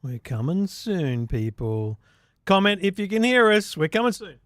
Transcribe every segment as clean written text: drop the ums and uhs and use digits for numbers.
We're coming soon, people. Comment if you can hear us. We're coming soon.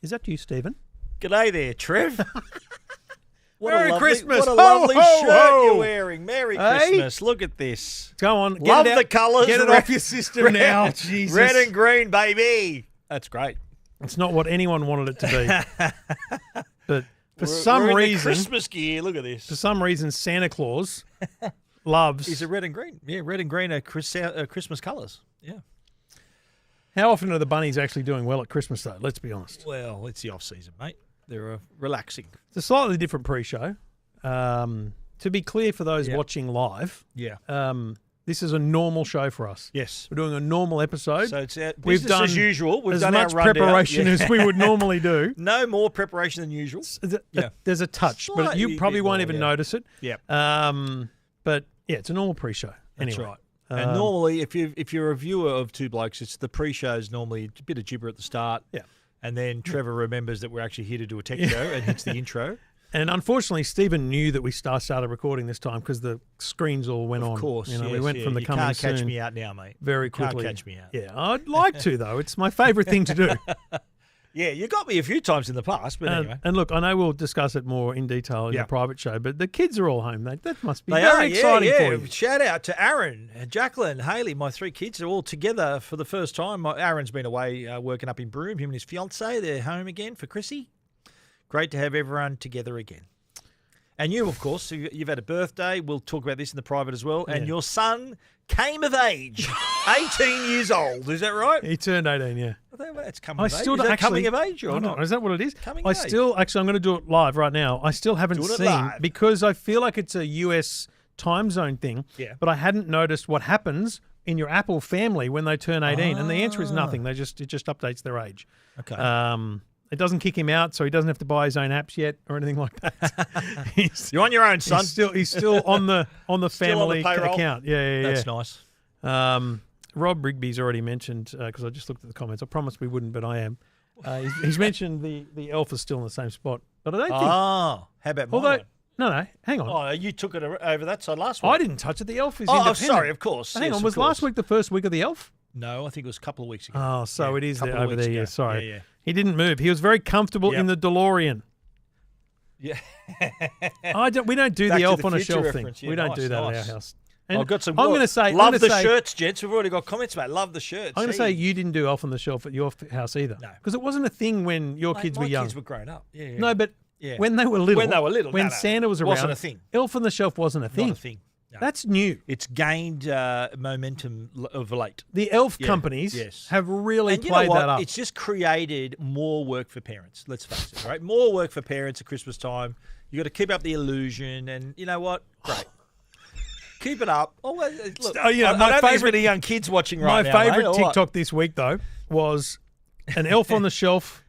Is that you, Stephen? G'day there, Trev. Merry Christmas. What a Ho, lovely ho, shirt ho. you're wearing. Merry Christmas. Look at this. Go on. Get Love it out. the colours. Get it off your system now. Jesus. Red and green, baby. That's great. It's not what anyone wanted it to be. But for We're some in the reason, Christmas gear. Look at this. for some reason, Santa Claus loves. Is it red and green? Yeah, red and green are Christmas colours. Yeah. How often are the bunnies actually doing well at Christmas, though? Let's be honest. Well, it's the off-season, mate. They're relaxing. It's a slightly different pre-show. To be clear for those watching live, Yeah. this is a normal show for us. Yes. We're doing a normal episode. So it's We've business done as usual. We've as done much our rundown. preparation Yeah. as we would normally do. No more preparation than usual. Yeah. There's a touch, but you Slightly probably bit won't more, even yeah. notice it. Yeah. But yeah, it's a normal pre-show. That's Anyway. right. And normally, if you're a viewer of Two Blokes, it's the pre-show's normally a bit of gibber at the start. Yeah. And then Trevor remembers that we're actually here to do a tech show and hits the intro. And unfortunately, Stephen knew that we started recording this time because the screens all went on. Of course. You know, yes, we went from the you coming can't catch soon me out now, mate. very You can't quickly. catch me out. Yeah, I'd like to, though. It's my favourite thing to do. Yeah, you got me a few times in the past, but anyway. And look, I know we'll discuss it more in detail in the private show, but the kids are all home. That must be very exciting for you. Shout out to Aaron, Jacqueline, Haley. My three kids are all together for the first time. Aaron's been away working up in Broome, him and his fiancée. They're home again for Chrissy. Great to have everyone together again. And you, of course, you've had a birthday. We'll talk about this in the private as well. And your son came of age, 18 years old. Is that right? He turned 18, yeah. That's coming of age. Still Is that actually, coming of age or not? Is that what it is? Coming I of age. still, actually, I'm going to do it live right now. I still haven't Doing it seen, live. because I feel like it's a US time zone thing, Yeah. but I hadn't noticed what happens in your Apple family when they turn 18. And the answer is nothing. It just updates their age. Okay. It doesn't kick him out, so he doesn't have to buy his own apps yet or anything like that. You're on your own, son. He's still on the family payroll. account. Yeah. That's nice. Rob Rigby's already mentioned, because I just looked at the comments. I promised we wouldn't, but I am. He's mentioned the elf is still in the same spot, but I don't think. Oh, how about mine? Although, no, hang on. Oh, you took it over that side last week. I didn't touch it. The elf is Oh, independent. sorry, of course. Hang Yes, on, of was last course. week the first week of the elf? No, I think it was a couple of weeks ago. Oh, so Yeah, it is couple there of over weeks there. Yeah, ago. sorry. Yeah. He didn't move. He was very comfortable in the DeLorean. Yeah. We don't do Back the to elf the on a future shelf reference. thing. Yeah, We don't nice, do that at our nice. house. I've got some. I'm going to say, love the shirts, gents. We've already got comments, mate. Love the shirts. I'm going to say you didn't do elf on the shelf at your house either. No. Because it wasn't a thing when your kids were young. My kids were grown up. No, but Yeah. when they were little, When they were little, when no, Santa was around, wasn't a thing. elf on the shelf wasn't a thing. Not a thing. That's new. It's gained momentum of late. The elf companies have really And you know played what? that up. It's just created more work for parents. Let's face it, right? More work for parents at Christmas time. You got to keep up the illusion, and you know what? Great. Keep it up. Oh, look, my I don't think there's favourite many young kids watching right now. My favourite mate, or what? TikTok this week, though, was an elf on the shelf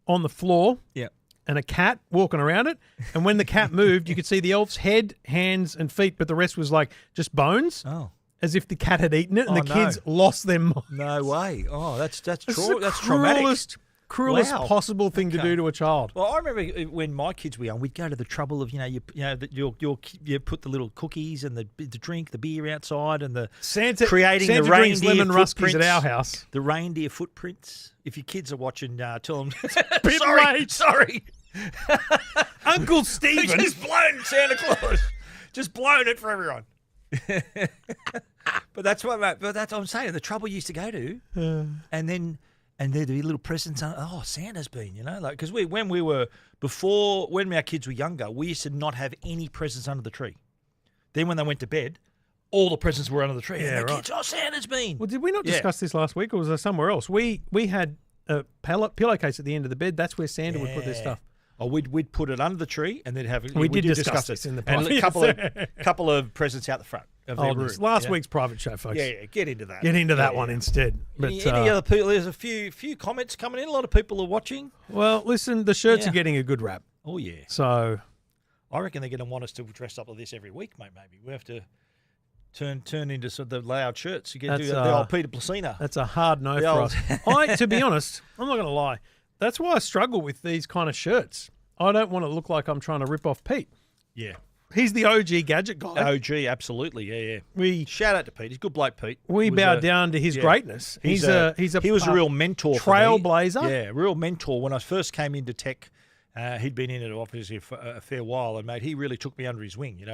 on the floor. Yeah. And a cat walking around it. And when the cat moved, you could see the elf's head, hands, and feet, but the rest was like just bones. Oh. As if the cat had eaten it, and the no. kids lost their mind. No way. Oh, that's It's traumatic. cruelest Wow. possible thing to do to a child. Well, I remember when my kids were young, we'd go to the trouble of you put the little cookies and the drink, the beer outside, and the Santa creating Santa the drinks reindeer lemon ruskies footprints at our house. The reindeer footprints. If your kids are watching, tell them. Bit late. Sorry. Uncle Stephen. Just blown Santa Claus. Just blown it for everyone. But that's what I'm saying. The trouble you used to go to, and there'd be little presents. Santa's been, because when our kids were younger, we used to not have any presents under the tree. Then when they went to bed, all the presents were under the tree. Yeah, and the right. kids, Santa's been. Well, did we not discuss this last week, or was there somewhere else? We had a pillowcase at the end of the bed. That's where Santa would put their stuff. Oh, we'd put it under the tree and then have it. We did discuss it this in the and podcast. a couple of presents out the front of their room. Last week's private show, folks. Yeah, get into that. Get into that one instead. But any other people? There's a few comments coming in. A lot of people are watching. Well, listen, the shirts are getting a good rap. Oh yeah. So I reckon they're going to want us to dress up like this every week, mate. Maybe we have to turn into sort of the loud shirts. You get to the old Peter Placina. That's a hard no for us. To be honest, I'm not going to lie. That's why I struggle with these kind of shirts. I don't want to look like I'm trying to rip off Pete. Yeah. He's the OG gadget guy. OG, absolutely. Yeah. We shout out to Pete. He's a good bloke, Pete. We bow down to his greatness. He was a real mentor, trailblazer. Yeah, real mentor. When I first came into tech, he'd been in it obviously for a fair while, and mate, he really took me under his wing.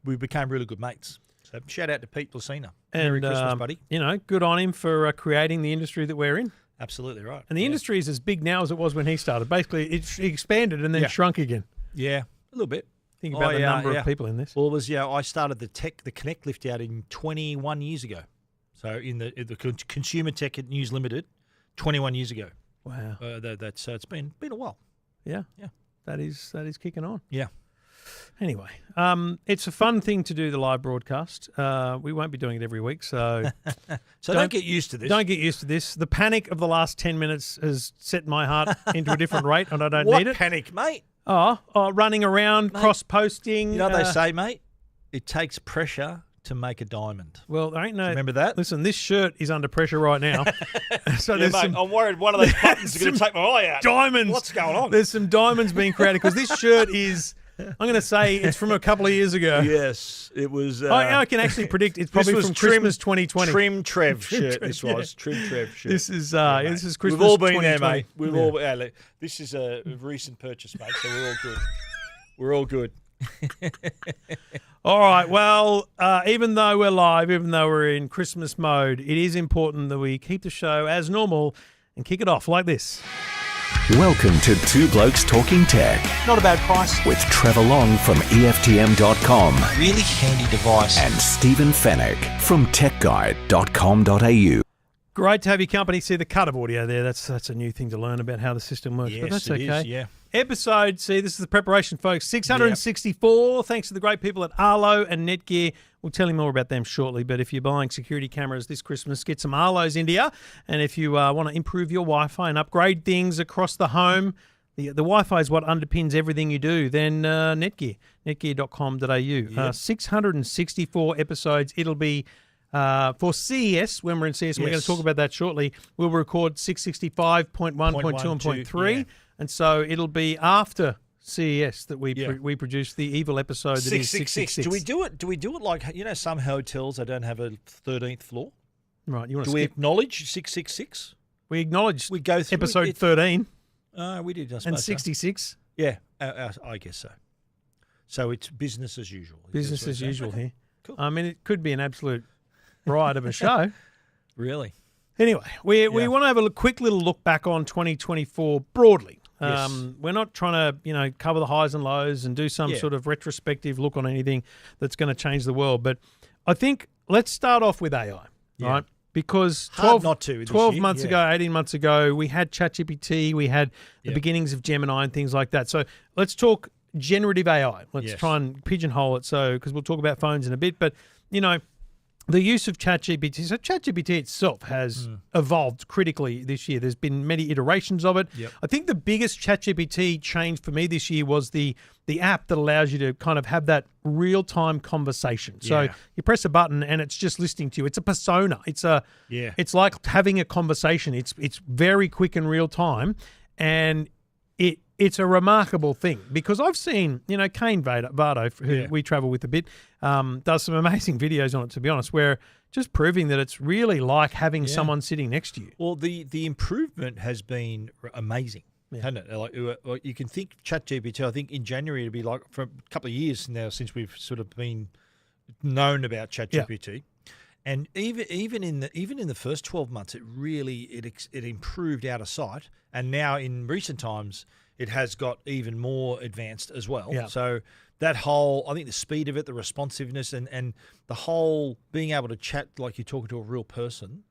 We became really good mates. So shout out to Pete Placina. Merry Christmas, buddy. Good on him for creating the industry that we're in. Absolutely right. And the industry is as big now as it was when he started. Basically, it expanded and then shrunk again. Yeah, a little bit. Think about the number of people in this. Well, it was I started the Connect lift out in 21 years ago. So in the Consumer Tech at News Limited, 21 years ago. Wow. That's it's been a while. Yeah. That is kicking on. Yeah. Anyway, it's a fun thing to do the live broadcast. We won't be doing it every week, so don't get used to this. Don't get used to this. The panic of the last 10 minutes has set my heart into a different rate, and I don't need it. What panic, mate? Running around, cross-posting. You know what they say, mate? It takes pressure to make a diamond. Well, there ain't no. Remember that? Listen, this shirt is under pressure right now. So mate, I'm worried one of those buttons is going to take my eye out. Diamonds. What's going on? There's some diamonds being created because this shirt is. I'm going to say it's from a couple of years ago. Yes, it was. I can actually predict it's probably from Christmas 2020. Trim Trev shirt. This was Trim Trev shirt. This is Christmas. We've all been there, 2020. mate. We've all. This is a recent purchase, mate. So we're all good. We're all good. All right. Well, even though we're live, even though we're in Christmas mode, it is important that we keep the show as normal and kick it off like this. Welcome to Two Blokes Talking Tech Not a bad price. with Trevor Long from EFTM.com Really handy device. and Stephen Fennick from techguide.com.au. Great to have your company. See the cut of audio there. That's a new thing to learn about how the system works. Yes, but that's it okay. is, yeah. Episode, this is the preparation, folks. 664. Thanks to the great people at Arlo and Netgear. We'll tell you more about them shortly. But if you're buying security cameras this Christmas, get some Arlos into you. And if you want to improve your Wi-Fi and upgrade things across the home, the Wi-Fi is what underpins everything you do, then Netgear, netgear.com.au. 664 episodes. It'll be for CES, when we're in CES, and we're going to talk about that shortly. We'll record 665.1, 0.2 and 0.3. And so it'll be after CES that we produce the evil episode that is 666. Do we do it like, some hotels they don't have a 13th floor? Right. You want to Do we acknowledge 666? We acknowledge We go through episode 13 we did, I suppose. and 66. Yeah, I guess so. So it's business as usual. Business as usual here. Cool. I mean, it could be an absolute riot of a show. Really? Anyway, we want to have a quick little look back on 2024 broadly. Yes. We're not trying to, cover the highs and lows and do some Yeah. sort of retrospective look on anything that's going to change the world. But I think let's start off with AI, Yeah. right? Because Hard not to this 12 year, months yeah. ago, 18 months ago, we had ChatGPT, we had the Yeah. beginnings of Gemini and things like that. So let's talk generative AI. Let's Yes. try and pigeonhole it because we'll talk about phones in a bit. But, the use of ChatGPT, so ChatGPT itself has evolved critically this year. There's been many iterations of it. Yep. I think the biggest ChatGPT change for me this year was the app that allows you to kind of have that real-time conversation. So Yeah. you press a button and it's just listening to you. It's a persona. Yeah. It's like having a conversation. It's very quick and real time, and it's a remarkable thing because I've seen, Kane Vardo, who Yeah. we travel with a bit, does some amazing videos on it, to be honest, where just proving that it's really like having someone sitting next to you. Well, the improvement has been amazing, hasn't it? Like you can think ChatGPT. I think in January it'll be like for a couple of years now since we've sort of been known about ChatGPT, and even in the first 12 months, it improved out of sight, and now in recent times it has got even more advanced as well. Yeah. So that whole, I think the speed of it, the responsiveness, and the whole being able to chat like you're talking to a real person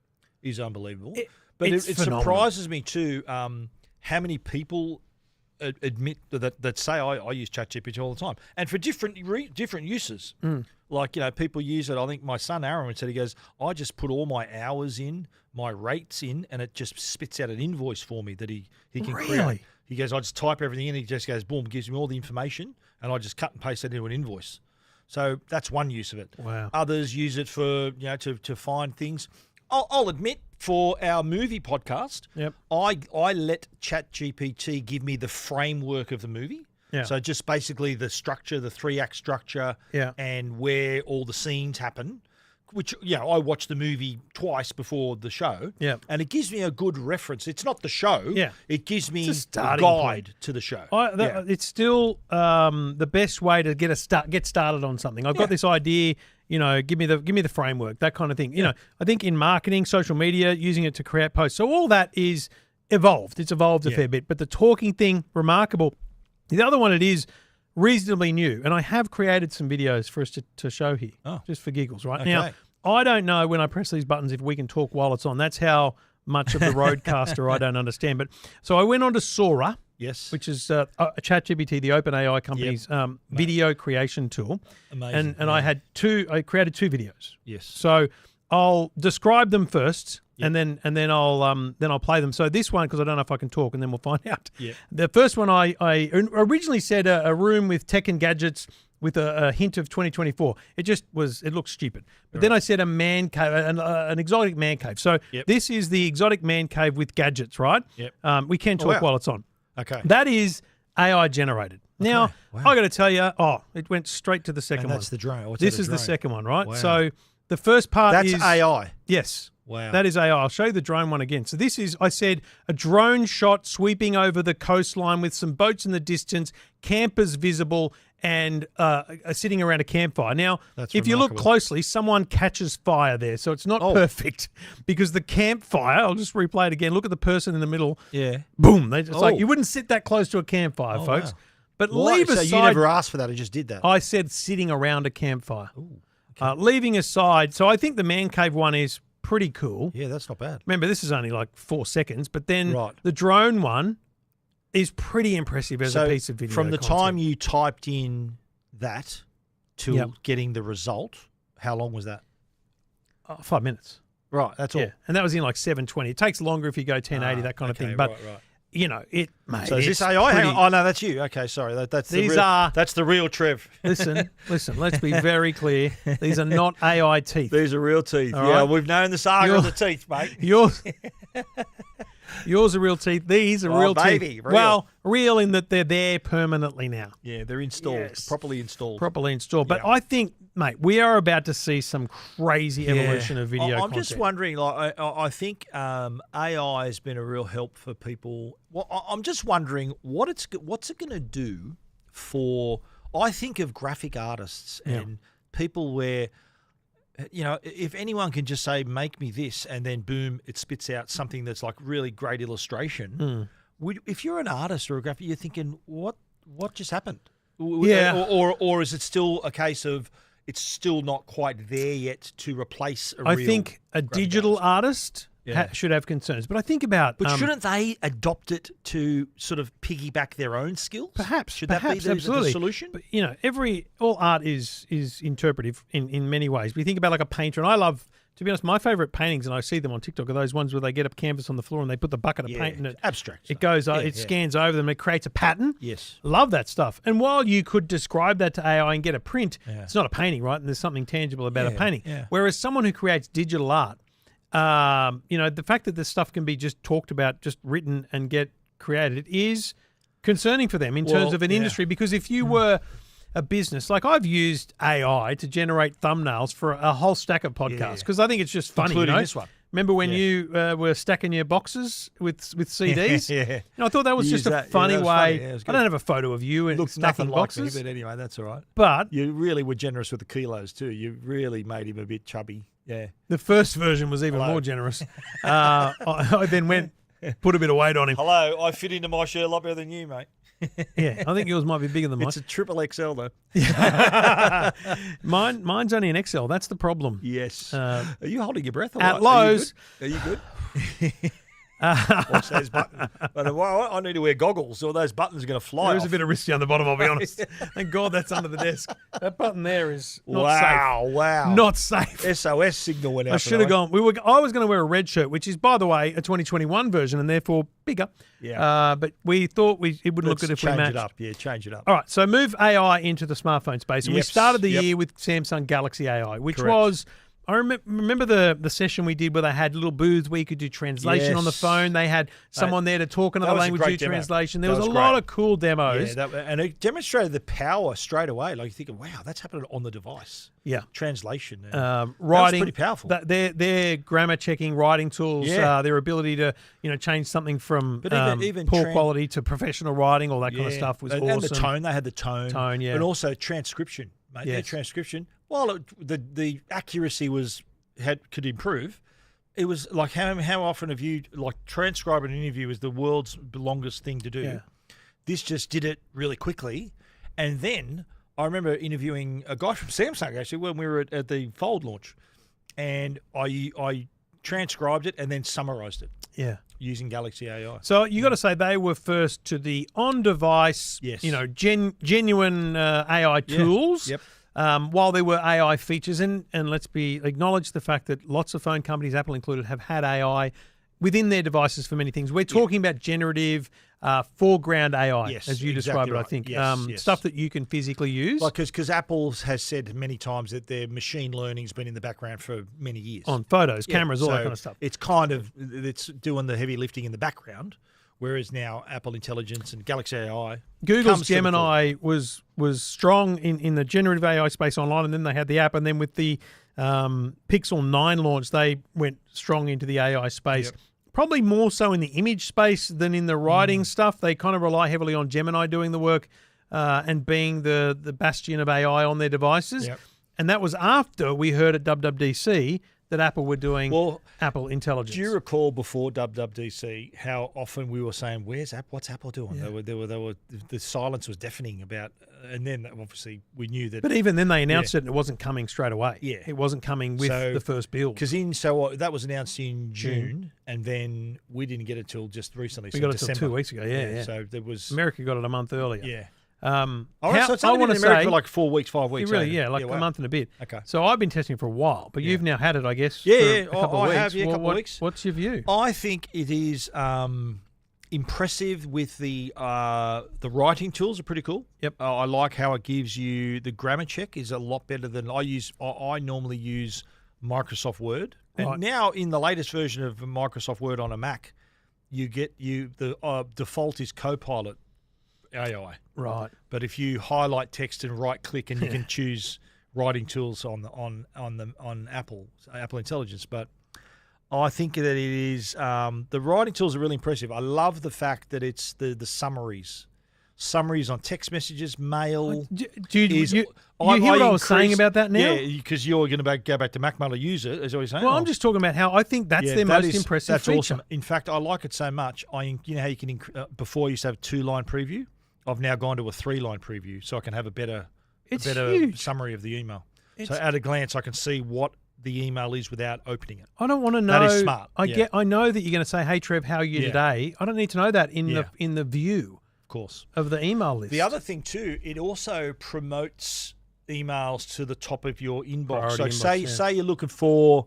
is unbelievable. But it's it phenomenal. surprises me too how many people admit that say I use ChatGPT all the time, and for different uses. Like people use it. I think my son Aaron said, he goes, I just put all my hours in, my rates in, and it just spits out an invoice for me that he can create. Really? He goes, I just type everything in. He just goes, boom, gives me all the information, and I just cut and paste it into an invoice. So that's one use of it. Wow. Others use it for to find things. I'll admit, for our movie podcast, Yep. I let ChatGPT give me the framework of the movie. Yeah. So just basically the structure, the 3-act structure, Yeah. and where all the scenes happen. Which I watched the movie twice before the show. Yeah. And it gives me a good reference. It's not the show. Yeah. It gives me It's a a starting guide point. to the show. It's still the best way to get started on something. I've got this idea, give me the framework, that kind of thing. I think in marketing, social media, using it to create posts. So all that is evolved. It's evolved a fair bit. But the talking thing, remarkable. The other one, it is reasonably new. And I have created some videos for us to show here, just for giggles, right? Okay. Now, I don't know when I press these buttons if we can talk while it's on. That's how much of the roadcaster I don't understand. But so I went on to Sora, Yes. which is a ChatGPT, the OpenAI company's video creation tool. Amazing. And I created 2 videos. Yes. So I'll describe them first, and then I'll play them. So this one, because I don't know if I can talk, and then we'll find out. Yeah. The first one I originally said a room with tech and gadgets with a hint of 2024. It looked stupid. But then I said a man cave, an exotic man cave. So this is the exotic man cave with gadgets, right? Yep. We can talk while it's on. Okay. That is AI generated. Now, Wow. I got to tell you, it went straight to the second And one. that's the drone. What's This that, a is the drone? second one, right? Wow. So the first part That's is AI. Yes. Wow. That is AI. I'll show you the drone one again. So this is, I said, a drone shot sweeping over the coastline with some boats in the distance, campers visible, and sitting around a campfire. Now, That's if you look remarkable. closely, someone catches fire there. So it's not perfect because the campfire, I'll just replay it again. Look at the person in the middle. Yeah. Boom. It's like Oh. you wouldn't sit that close to a campfire, folks. wow. But Why? leave So aside. you never asked for that. I just did that. I said sitting around a campfire. Leaving aside, so I think the man cave one is pretty cool. Yeah, that's not bad. Remember, this is only like 4 seconds, but then Right. the drone one is pretty impressive as a piece of video. From the content. time you typed in that to Yep. getting the result, how long was that? 5 minutes. Right, that's all. Yeah, and that was in like 720. It takes longer if you go 1080, that kind of okay, thing. But right. mate. So is it's this AI? Hang pretty- on. Oh no, that's you. Okay, sorry. That's These the real, are- that's the real Trev. Listen. Let's be very clear. These are not AI teeth. These are real teeth. All Yeah, right. we've known the saga of the teeth, mate. Yours are real teeth. These are Oh, real baby, teeth. real. Well, real in that they're there permanently now. Yeah, they're installed, Yes. properly installed. Properly installed. But Yeah. I think, mate, we are about to see some crazy evolution of video I'm content. just wondering, like, I think AI has been a real help for people. Well, I'm just wondering what's it going to do for, I think of graphic artists and people where, if anyone can just say, make me this, and then boom, it spits out something that's like really great illustration. if you're an artist or a graphic, you're thinking, what just happened? Yeah. Or is it still a case of it's still not quite there yet to replace a real I think a graphic digital artist? artist should have concerns. But I think about... But shouldn't they adopt it to sort of piggyback their own skills? Perhaps. Should that be the absolutely. solution? But, all art is interpretive in many ways. But you think about like a painter, and I love... To be honest, my favourite paintings, and I see them on TikTok, are those ones where they get a canvas on the floor and they put the bucket of paint in it. Abstract. It goes, scans over them, it creates a pattern. Yes. Love that stuff. And while you could describe that to AI and get a print, it's not a painting, right? And there's something tangible about a painting. Yeah. Whereas someone who creates digital art, the fact that this stuff can be just talked about, just written and get created is concerning for them in terms of an industry. Because if you were a business, like I've used AI to generate thumbnails for a whole stack of podcasts because I think it's just funny. Including this one. Remember when you were stacking your boxes with CDs? Yeah. I thought that was just a funny way. Funny. Yeah, I don't have a photo of you in Looks stacking nothing like boxes. me, but anyway, that's all right. But You really were generous with the kilos too. You really made him a bit chubby. Yeah. the first version was even more generous. I then went, put a bit of weight on him. Hello, I fit into my shirt a lot better than you, mate. Yeah, I think yours might be bigger than mine. It's a triple XL though. Mine's only an XL. That's the problem. Yes. Are you holding your breath? Or at what? Lowe's. Are you good? Watch those buttons. But I need to wear goggles or those buttons are going to fly There is off. a bit of wrist on the bottom, I'll be honest. Thank God that's under the desk. That button there is not Wow. safe. Not safe. SOS signal went out. I should have gone. I was going to wear a red shirt, which is, by the way, a 2021 version and therefore bigger. Yeah. But we thought it would look good if we matched. Change it up. Yeah, change it up. All right, so move AI into the smartphone space. And we Yep. started the Yep. year with Samsung Galaxy AI, which Correct. was... I remember the session we did where they had little booths where you could do translation on the Yes. phone. They had someone there to talk another was a language, do great demo. translation. There That was a was lot great. of cool demos. Yeah, and it demonstrated the power straight away. Like you're thinking, wow, that's happening on the device. Yeah. Translation. Writing, pretty powerful. Their grammar checking, writing tools, Yeah. their ability to change something from But even poor quality to professional writing, all that kind of Yeah. stuff was and, awesome. And the tone, they had the tone. Tone, yeah. And also transcription, mate. Their Yes. transcription, while the accuracy could improve, it was like how often have you transcribing an interview is the world's longest thing to do. Yeah. This just did it really quickly, and then I remember interviewing a guy from Samsung actually when we were at the Fold launch, and I transcribed it and then summarized it. Yeah. Using Galaxy AI. So you got to say they were first to the on-device, Yes. genuine AI tools. Yep. While there were AI features, and let's acknowledge the fact that lots of phone companies, Apple included, have had AI within their devices for many things. We're talking about generative, foreground AI, Yes, as you exactly described it, I right. think. Yes. Stuff that you can physically use. Because Apple has said many times that their machine learning's been in the background for many years. On photos, cameras, all that kind of stuff. It's it's doing the heavy lifting in the background, whereas now Apple Intelligence and Galaxy AI. Google's comes to the Gemini was strong in the generative AI space online, and then they had the app, and then with the Pixel 9 launch, they went strong into the AI space. Yep. Probably more so in the image space than in the writing stuff. They kind of rely heavily on Gemini doing the work and being the bastion of AI on their devices. Yep. And that was after we heard at WWDC that Apple were doing Apple Intelligence. Do you recall before WWDC how often we were saying, "Where's Apple? What's Apple doing?" Yeah. They were. The silence was deafening about, and then obviously we knew that. But even then, they announced it, and it wasn't coming straight away. Yeah. It wasn't coming with the first build. Because that was announced in June, and then we didn't get it till just recently. We so got it December. till 2 weeks ago. Yeah. So there was America got it a month earlier. Yeah. So it's only been in America for like 4 weeks, 5 weeks. Really, ain't it? like a wow. month and a bit. Okay. So I've been testing for a while, but you've now had it, I guess. Yeah, for yeah. a couple of I weeks. have, a couple of weeks. What's your view? I think it is impressive with the writing tools are pretty cool. Yep. I like how it gives you the grammar check is a lot better than I use. I normally use Microsoft Word, Right. and now in the latest version of Microsoft Word on a Mac, the default is Copilot AI. Right. But if you highlight text and right click, and you can choose writing tools on Apple Intelligence, but I think that it is the writing tools are really impressive. I love the fact that it's the summaries. summaries on text messages, mail. Do you hear what I was saying about that now? Yeah, because you're going to go back to Macmail to use it, is what you're saying? Well, I'm just talking about how I think that's their most impressive That's feature. awesome. In fact, I like it so much. You know how you can, before you used to have a 2-line preview? I've now gone to a 3-line preview so I can have a better huge. summary of the email. So at a glance, I can see what the email is without opening it. I don't want to know. That is smart. I know that you're going to say, "Hey Trev, how are you today?" I don't need to know that in the view, of course, of the email list. The other thing too, it also promotes emails to the top of your inbox. Priority Say you're looking for.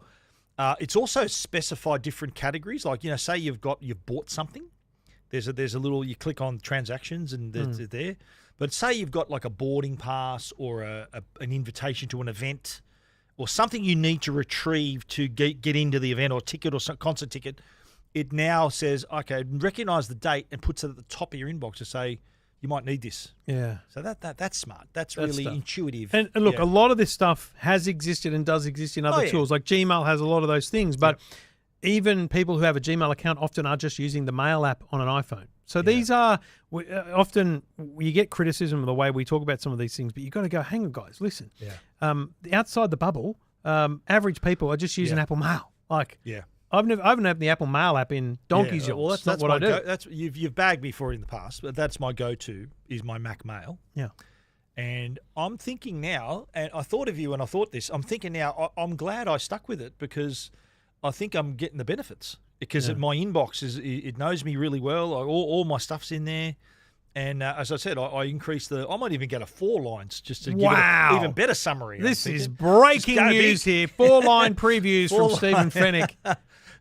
It's also specified different categories. Like say you've bought something. There's a little, you click on transactions and it's there. But say you've got like a boarding pass or an invitation to an event or something you need to retrieve to get into the event or ticket or some concert ticket. It now says, okay, recognize the date and puts it at the top of your inbox to say you might need this. Yeah. So that's smart. That's really intuitive. And look, a lot of this stuff has existed and does exist in other tools. Like Gmail has a lot of those things, but even people who have a Gmail account often are just using the Mail app on an iPhone. So these are often you get criticism of the way we talk about some of these things, but you've got to go, hang on, guys, listen. Yeah. Outside the bubble, average people are just using Apple Mail. Like, I haven't opened the Apple Mail app in donkey's years. Well, that's not what I do. You've bagged me for it in the past, but that's my go-to is my Mac Mail. Yeah. And I'm thinking now, and I thought of you when I thought this, I'm thinking now, I'm glad I stuck with it because I think I'm getting the benefits because my inbox it knows me really well. All my stuff's in there. And as I said, I increased I might even get a 4 lines just to give it an even better summary. This is breaking news here. 4-line previews from Stephen Fennick.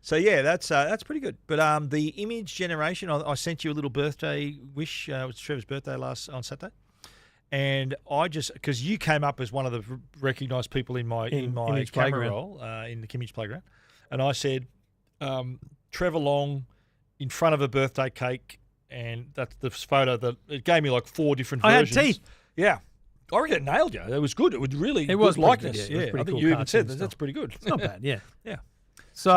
So yeah, that's pretty good. But the image generation, I sent you a little birthday wish. It was Trevor's birthday on Saturday, and because you came up as one of the recognised people in my Image camera Playground. role in the Image Playground, and I said Trevor Long in front of a birthday cake, and that's the photo that it gave me like 4 different versions. I had teeth. Yeah. I reckon it nailed you. It was good. It was really It was good likeness. good, yeah. It was I pretty think cool you even said cartoon that's pretty good. It's not bad, yeah. Yeah. So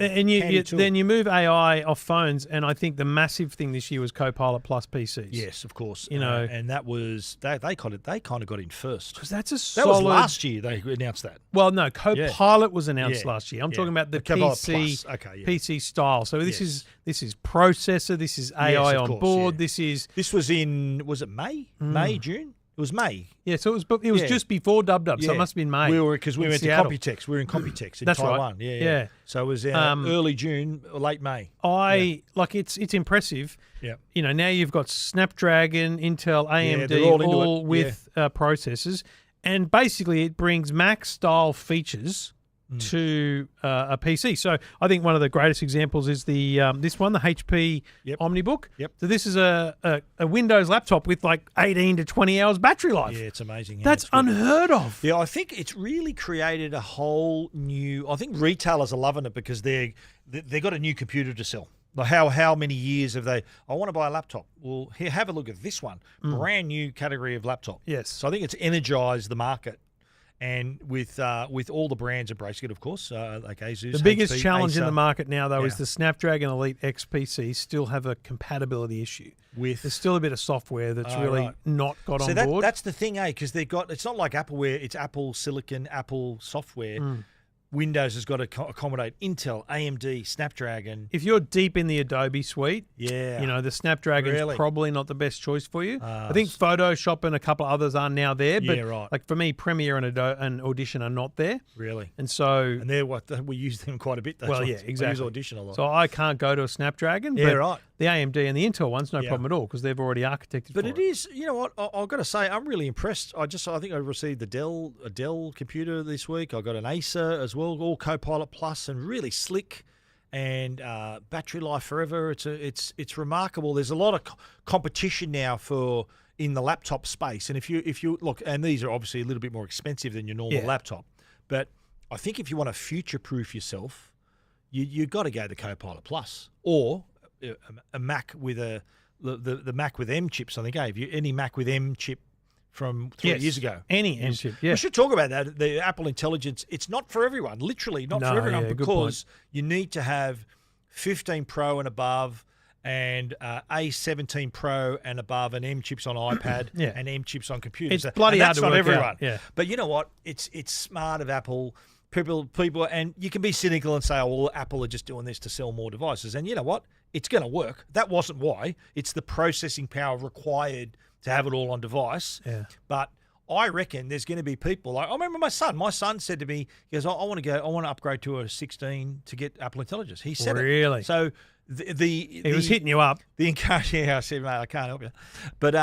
and you tool. then you move AI off phones, and I think the massive thing this year was Copilot plus PCs. Yes, of course. And that was they kind of got in first. because that's a That solid. was last year they announced that. Well, no, Copilot was announced Yeah. last year. I'm Yeah. talking about the Copilot PC, Plus. Okay, yeah. PC style. So this Yes. is processor. This is AI of on course, board. yeah. This was was it May? May, June? It was May. Yeah. So it was just before Dub. So it must have been May. We went to Seattle. Computex. We were in Computex in That's right. Taiwan. Yeah. Yeah. So it was early June, late May. Like it's impressive. Yeah. Now you've got Snapdragon, Intel, AMD, they're all into it. with processors, and basically it brings Mac style features to a PC. So I think one of the greatest examples is the this one, the HP OmniBook. Yep. So this is a Windows laptop with like 18 to 20 hours battery life. Yeah, it's amazing. That's unheard of. Yeah, I think it's really created a whole new. I think retailers are loving it because they got a new computer to sell. Like how many years have they? I want to buy a laptop. Well, here, have a look at this one, brand new category of laptop. Yes. So I think it's energized the market, and with all the brands embracing it, of course, like Asus. The biggest HP, challenge in Acer, the market now, though, is the Snapdragon Elite X PCs still have a compatibility issue. There's still a bit of software that's really not got on board. That's the thing, because it's not like Apple where it's Apple silicon, Apple software. Windows has got to accommodate Intel, AMD, Snapdragon. If you're deep in the Adobe suite, the Snapdragon's probably not the best choice for you. I think Photoshop and a couple of others are now there, but like for me, Premiere and Audition are not there. Really? And they're we use them quite a bit. Well, yeah, exactly. I use Audition a lot. So I can't go to a Snapdragon. Yeah, but right. The AMD and the Intel one's no problem at all because they've already architected But for it is, you know what, I've got to say, I'm really impressed. I think I received a Dell computer this week. I got an Acer as well, all Copilot Plus and really slick and battery life forever. It's remarkable. There's a lot of competition now in the laptop space. And if you look, and these are obviously a little bit more expensive than your normal laptop, but I think if you want to future-proof yourself, you've got to go the Copilot Plus or a Mac with the Mac with M chips. I think gave you any Mac with M chip from 3 years ago. Any M chip, yeah. We should talk about that. The Apple Intelligence, it's not for everyone, literally not for everyone, because you need to have 15 Pro and above, and A17 Pro and above, and M chips on iPad Yeah. and M chips on computers. It's bloody and hard that's to not work everyone. out. Yeah. But you know what? It's smart of Apple. People, and you can be cynical and say, oh, well, Apple are just doing this to sell more devices. And you know what? It's going to work. That wasn't why. It's the processing power required to have it all on device. Yeah. But I reckon there's going to be people like, I remember my son. My son said to me, he goes, I want to upgrade to a 16 to get Apple Intelligence. He said Really? it. So he was hitting you up. The yeah, I said, mate, I can't help you. But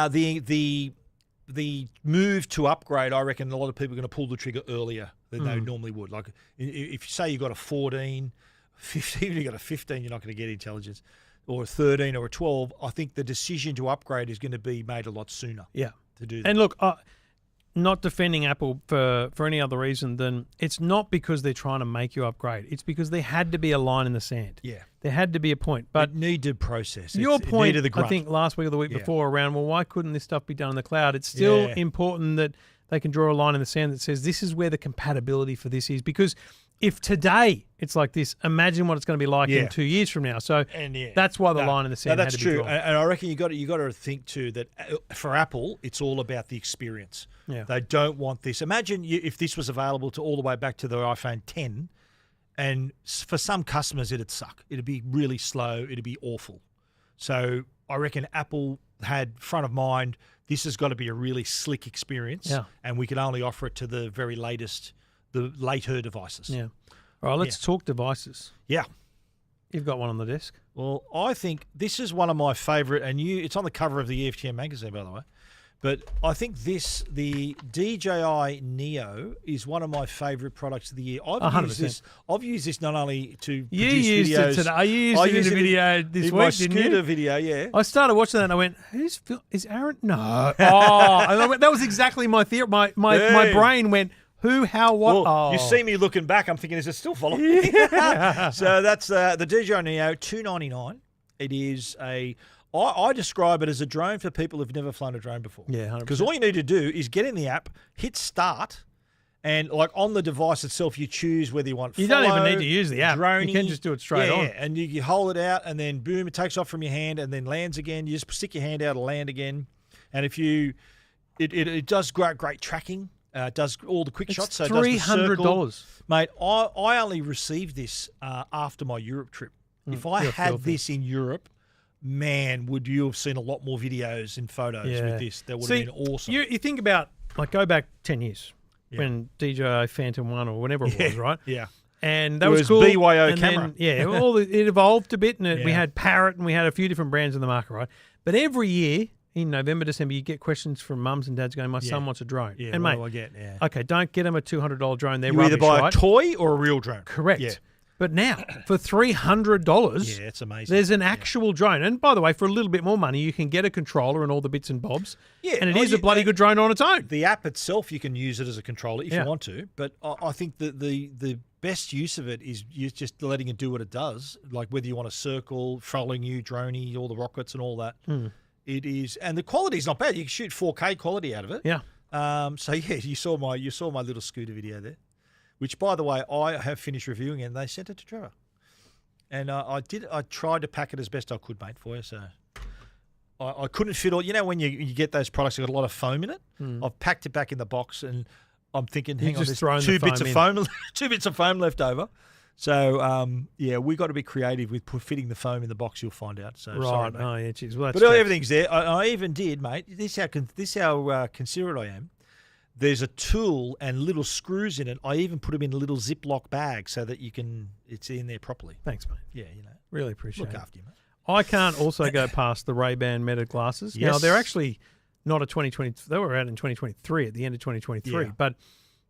the move to upgrade, I reckon a lot of people are going to pull the trigger earlier than they normally would. Like if you say you got a 14, 15, you got a 15, you're not going to get intelligence, or a 13 or a 12. I think the decision to upgrade is going to be made a lot sooner. Yeah. To do that. And look, not defending Apple for any other reason than it's not because they're trying to make you upgrade. It's because there had to be a line in the sand. Yeah. There had to be a point. But it needed process. Your It point, needed the grunt. I think, last week or the week Yeah. before around, well, why couldn't this stuff be done in the cloud? It's still Yeah. important that they can draw a line in the sand that says this is where the compatibility for this is. Because if today it's like this, imagine what it's going to be like Yeah. in 2 years from now. So And that's why the line in the sand that's had to be true. drawn. And I reckon you got to think too that for Apple, it's all about the experience. Yeah. They don't want this. Imagine if this was available to all the way back to the iPhone 10, and for some customers it'd suck. It'd be really slow. It'd be awful. So I reckon Apple had front of mind, this has got to be a really slick experience, Yeah. and we can only offer it to the very latest, the later devices. Yeah. All right, let's talk devices. Yeah. You've got one on the desk. Well, I think this is one of my favourite, and it's on the cover of the EFTM magazine, by the way. But I think the DJI Neo is one of my favourite products of the year. I've used this not only to produce used videos. it today. I used it in a video this my week, didn't scooter you? video, yeah. I started watching that and I went, is Aaron? No. Oh, and I went, that was exactly my theory. My brain went, who, how, what? Well, you see me looking back, I'm thinking, is it still following me? So that's the DJI Neo, $299. It is I describe it as a drone for people who've never flown a drone before. Yeah, 100%. Because all you need to do is get in the app, hit start, and like on the device itself, you choose whether you want You follow, don't even need to use the app. droney. You can just do it straight on. Yeah, and you hold it out, and then boom, it takes off from your hand, and then lands again. You just stick your hand out and land again. And if it does great tracking. It does all the quick shots. So it does the circle. $300. Mate, I only received this after my Europe trip. If I you're had filthy. this in Europe, man, would you have seen a lot more videos and photos with this? That would have been awesome. You think about, like, go back 10 years when DJI Phantom 1 or whatever it was, right? Yeah. And that It was was cool. BYO and camera. Then, it evolved a bit, and we Yeah. had Parrot, and we had a few different brands in the market, right? But every year in November, December, you get questions from mums and dads going, "My son wants a drone." Yeah, and what mate, do I get? Yeah. okay, don't get them a $200 drone. They're You rubbish, either buy right? a toy or a real drone. Correct. Yeah. But now, for $300, Yeah, it's amazing. there's an actual drone. And by the way, for a little bit more money, you can get a controller and all the bits and bobs. Yeah, and it is a bloody good drone on its own. The app itself, you can use it as a controller if Yeah. you want to. But I think that the best use of it is you just letting it do what it does. Like whether you want a circle, following you, droney, all the rockets and all that. It is, and the quality is not bad. You can shoot 4K quality out of it. Yeah. So yeah, you saw my little scooter video there, which by the way I have finished reviewing, and they sent it to Trevor. And I tried to pack it as best I could, mate, for you. So I couldn't fit all. You know when you get those products that got a lot of foam in it. I've packed it back in the box, and I'm thinking, hang on, just there's thrown the two bits of foam foam, two bits of foam left over. So yeah, we got to be creative with fitting the foam in the box. You'll find out. So sorry, Right. mate. Oh, yeah, geez. Well, that's But fair. everything's there. I even did, mate. This is how considerate I am. There's a tool and little screws in it. I even put them in a little Ziploc bag so that it's in there properly. Thanks, mate. Yeah, Really appreciate look it. after you, mate. I can't also go past the Ray-Ban Meta glasses. Now, Yes. they're actually not a 2020. They were out in 2023, at the end of 2023. Yeah. But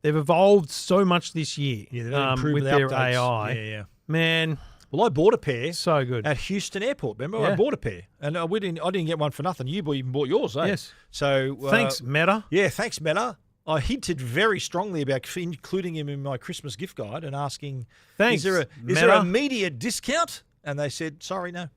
they've evolved so much this year Yeah, they've improved with the their updates. AI. Yeah. Man, Well, I bought a pair so good. at Houston Airport. Remember, Yeah. I bought a pair, and I didn't get one for nothing. You even bought yours, eh? Yes. So Thanks, Meta. Yeah, thanks, Meta. I hinted very strongly about including him in my Christmas gift guide and asking, Thanks, is there Meta. a media discount? And they said, sorry, no.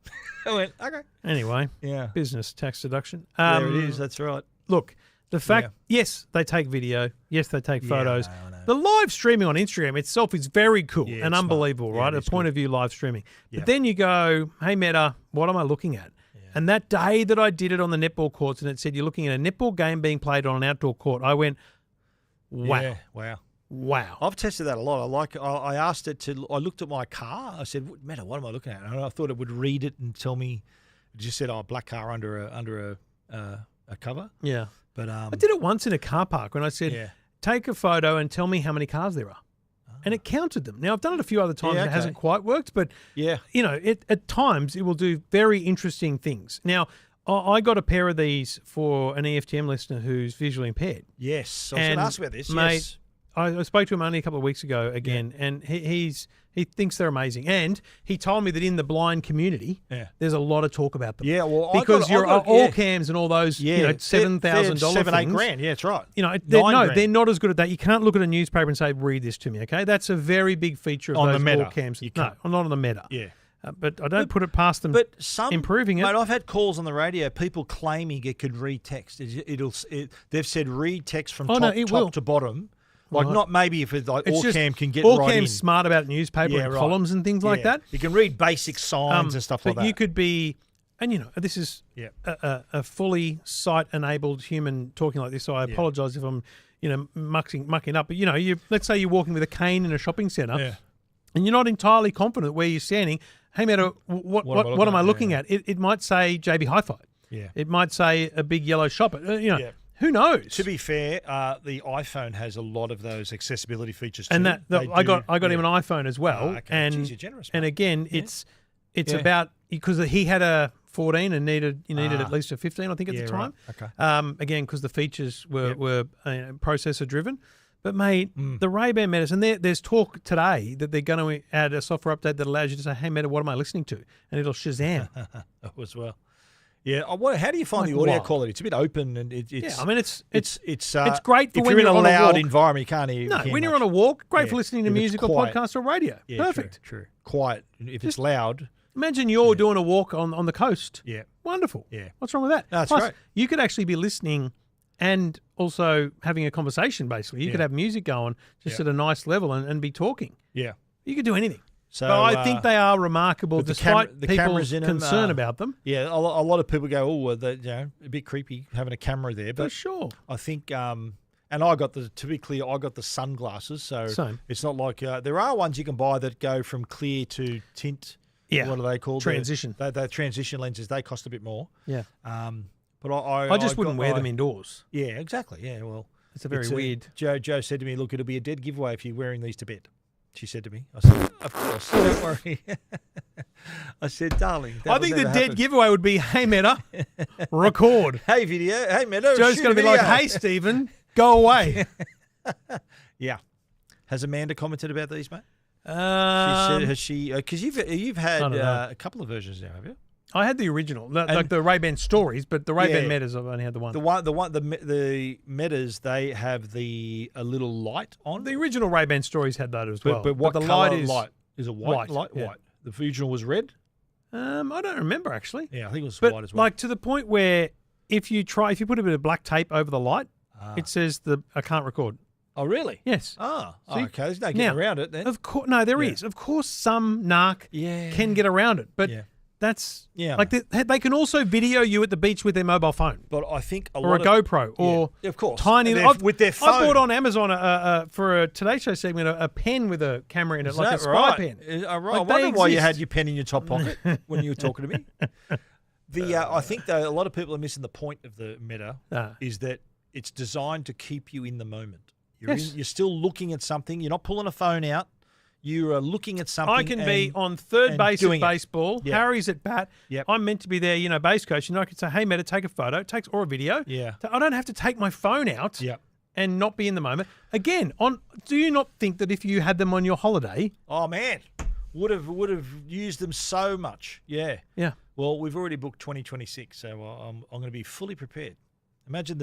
I went, okay. Anyway, Yeah. business tax deduction. There it is. That's right. Look, The fact, yes, they take video. Yes, they take photos. I know. The live streaming on Instagram itself is very cool and unbelievable, right? A point of view live streaming. But then you go, hey, Meta, what am I looking at? Yeah. And that day that I did it on the netball courts and it said you're looking at a netball game being played on an outdoor court, I went, wow. Yeah, wow. I've tested that a lot. I asked it to, I looked at my car. I said, Meta, what am I looking at? And I thought it would read it and tell me, it just said, black car under a cover. Yeah. But I did it once in a car park when I said, take a photo and tell me how many cars there are. And it counted them. Now, I've done it a few other times and it hasn't quite worked, but, you know, at times it will do very interesting things. Now, I got a pair of these for an EFTM listener who's visually impaired. Yes. I was going to ask about this. Mate, yes. I spoke to him only a couple of weeks ago again, and he thinks they're amazing. And he told me that in the blind community, there's a lot of talk about them. Yeah, well, because all cams and all those, $7,000 things. $7,000-8,000. Yeah, that's right. You know, they're not as good at that. You can't look at a newspaper and say, "Read this to me." Okay, that's a very big feature of those all cams. No, not on the Meta. Yeah. But I don't put it past them. But improving it. Mate, I've had calls on the radio, people claiming it could read text. They've said read text from top to bottom. Like not maybe if it's like Allcam can get right in. Allcam's smart about newspaper and columns and things like that. You can read basic signs and stuff like that. But you could be, and you know, this is a fully sight-enabled human talking like this, so I apologise if I'm, mucking up. But, let's say you're walking with a cane in a shopping centre and you're not entirely confident where you're standing. Hey, Meta, what am I looking at? It might say JB Hi-Fi. Yeah. It might say a big yellow shop. Who knows? To be fair, the iPhone has a lot of those accessibility features too. And I got him an iPhone as well. Okay. And Jeez, you're generous, and again, it's about because he had a 14 and needed at least a 15, I think, at the time. Right. Okay. Again, because the features were processor driven. But mate, the Ray-Ban Metas, and there's talk today that they're going to add a software update that allows you to say, "Hey Meta, what am I listening to?" And it'll Shazam as well. Yeah, how do you find the audio quality? It's a bit open, and it's. I mean, it's great for if when you're in a walk. loud environment. You can't hear. No, when you're on a walk, great for listening to music or podcast or radio. Yeah, perfect. True. Quiet. If it's loud. Imagine you're doing a walk on the coast. Yeah, wonderful. Yeah, what's wrong with that? No, that's Plus, great. You could actually be listening and also having a conversation. Basically, you could have music going just at a nice level and be talking. Yeah, you could do anything. So, but I think they are remarkable, despite the people's concern about them. Yeah, a lot of people go, a bit creepy having a camera there. But for sure. I think, and I got to be clear, I got the sunglasses. So it's not like, there are ones you can buy that go from clear to tint. Yeah. What are they called? Transition. They transition lenses, they cost a bit more. Yeah. But I just wouldn't wear them indoors. Yeah, exactly. Yeah, well. It's a very weird. Joe said to me, look, it'll be a dead giveaway if you're wearing these to bed. She said to me. I said, of course, don't worry. I said, darling. I think the dead giveaway would be, hey, Meta, record. Hey, video. Hey, Meta. Joe's going to be like, hey, Stephen, go away. Yeah. Has Amanda commented about these, mate? She said, has she? Because you've had a couple of versions now, have you? I had the original, like the Ray-Ban stories, but the Ray-Ban Metas, I've only had the one. The Metas, they have a little light on. The original Ray-Ban stories had that as well. But what the color light is a white light? Yeah. White. The original was red. I don't remember actually. Yeah, I think it was white as well. Like to the point where if you put a bit of black tape over the light, it says I can't record. Oh, really? Yes. Okay. There's no getting around it then. Of course, no, there is. Of course, some narc can get around it, but. Yeah. That's like they can also video you at the beach with their mobile phone. But I think a GoPro or of course tiny with their phone. I bought on Amazon for a Today Show segment a pen with a camera in it, like a spy pen. Right. I wonder why you had your pen in your top pocket when you were talking to me. I think though a lot of people are missing the point of the Meta is that it's designed to keep you in the moment. You're still looking at something. You're not pulling a phone out. You are looking at something. I can be on third base at baseball. Yep. Harry's at bat. Yep. I'm meant to be there, base coach. And I can say, hey, Meta, take a photo, or a video. Yeah. I don't have to take my phone out and not be in the moment. Again, do you not think that if you had them on your holiday? Oh, man. Would have used them so much. Yeah. Yeah. Well, we've already booked 2026, so I'm going to be fully prepared. Imagine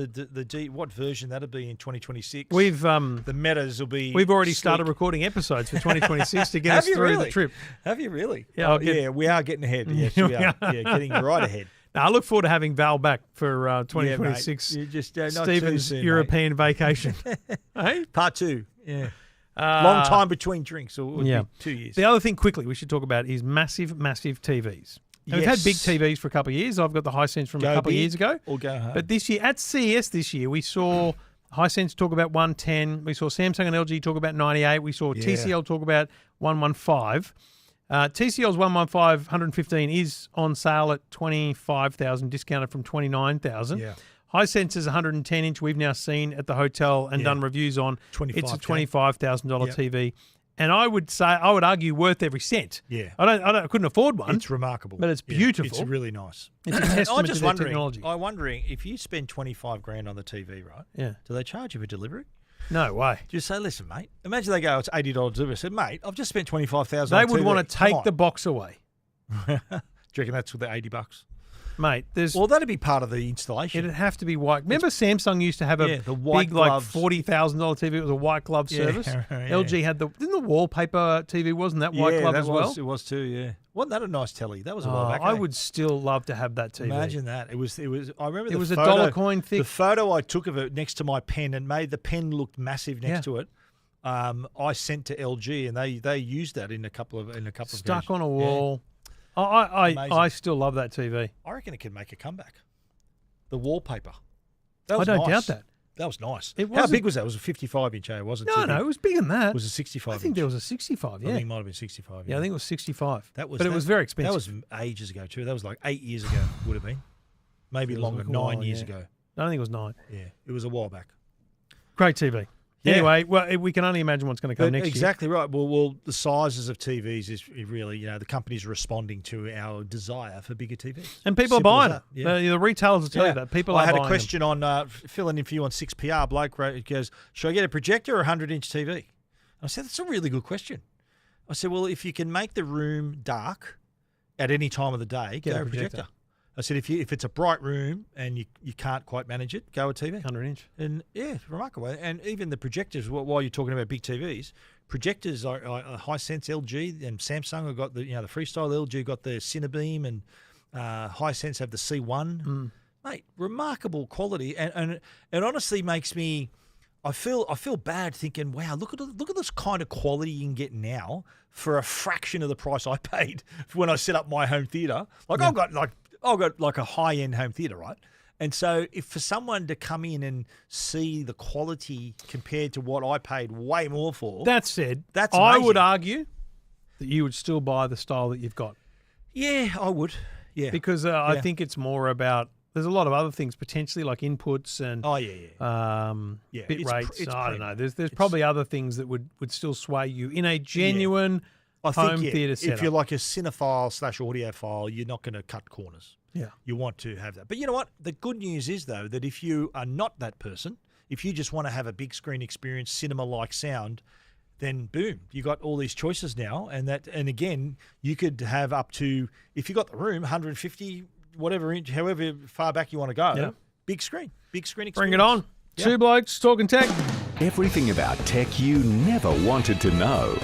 what version that'll be in 2026. The Metas will be. We've already started recording episodes for 2026 to get us through the trip. Have you really? Yeah, we are getting ahead. Yes, we are. Yeah, getting right ahead. Now, I look forward to having Val back for 2026. Yeah, mate. You just not Stephen's too soon, European vacation. Hey? Part 2. Yeah. Long time between drinks, or would be 2 years. The other thing quickly we should talk about is massive TVs. And we've had big TVs for a couple of years. I've got the Hisense from a couple of years ago. Or go home. But this year, at CES this year, we saw Hisense talk about 110. We saw Samsung and LG talk about 98. We saw TCL talk about 115. TCL's 115 is on sale at $25,000, discounted from $29,000. Yeah. Hisense's 110-inch we've now seen at the hotel and done reviews on. It's a $25,000 TV. And I would argue worth every cent. Yeah. I couldn't afford one. It's remarkable. But it's beautiful. It's really nice. It's a testament to their technology. I'm wondering if you spend $25,000 on the TV, right? Yeah. Do they charge you for delivery? No way. Just say, listen, mate. Imagine they go, it's $80 delivery. I said, mate, I've just spent $25,000. They would want to take the box away. Do you reckon that's for the $80? Mate, well, that'd be part of the installation. It'd have to be white. Remember Samsung used to have a the white big, gloves. like $40,000 TV. It was a white glove service. LG had didn't the wallpaper TV, wasn't that white glove as well? It was too, yeah. Wasn't that a nice telly? That was a while back. I would still love to have that TV. Imagine that. It was. I remember it was a dollar coin thick. The photo I took of it next to my pen and made the pen look massive next to it. I sent to LG and they used that in a couple of stuck on a wall. Yeah. I still love that TV. I reckon it can make a comeback. The wallpaper. I don't doubt that. That was nice. How big was that? It was a 55-inch, wasn't it? No, it was bigger than that. It was a 65 I think there was a 65, yeah. I think it might have been 65. Yeah, I think it was 65. But it was very expensive. That was ages ago, too. That was like 8 years ago, would have been. Maybe longer, 9 years ago. I don't think it was 9. Yeah, it was a while back. Great TV. Yeah. Anyway, well, we can only imagine what's going to come next year. Exactly right. Well, the sizes of TVs is really, the company's responding to our desire for bigger TVs. And people are buying it. Yeah. The retailers will tell you that. People are buying I had a question on filling in for you on 6PR. Bloke goes, should I get a projector or a 100-inch TV? I said, that's a really good question. I said, well, if you can make the room dark at any time of the day, get a projector. I said, if it's a bright room and you can't quite manage it, go a TV. 100-inch. And it's remarkable. And even the projectors, while you're talking about big TVs, projectors are Hisense, LG, and Samsung have got the Freestyle. LG got the Cinebeam, and Hisense have the C1. Mate, remarkable quality, and it honestly makes me. I feel bad thinking, wow, look at this kind of quality you can get now for a fraction of the price I paid when I set up my home theater. I've got like a high-end home theater, right? And so if for someone to come in and see the quality compared to what I paid way more for. That said, that's amazing. I would argue that you would still buy the style that you've got. Yeah, I would. Yeah. Because I think it's more about, there's a lot of other things potentially like inputs and bit rates. I don't know. There's probably other things that would still sway you in a genuine home theatre setup. If you're like a cinephile/audiophile, you're not going to cut corners. Yeah. You want to have that. But you know what? The good news is, though, that if you are not that person, if you just want to have a big screen experience, cinema-like sound, then boom, you got all these choices now. And again, you could have up to, if you got the room, 150, whatever inch, however far back you want to go, big screen experience. Bring it on. Yeah. Two Blokes Talking Tech. Everything about tech you never wanted to know.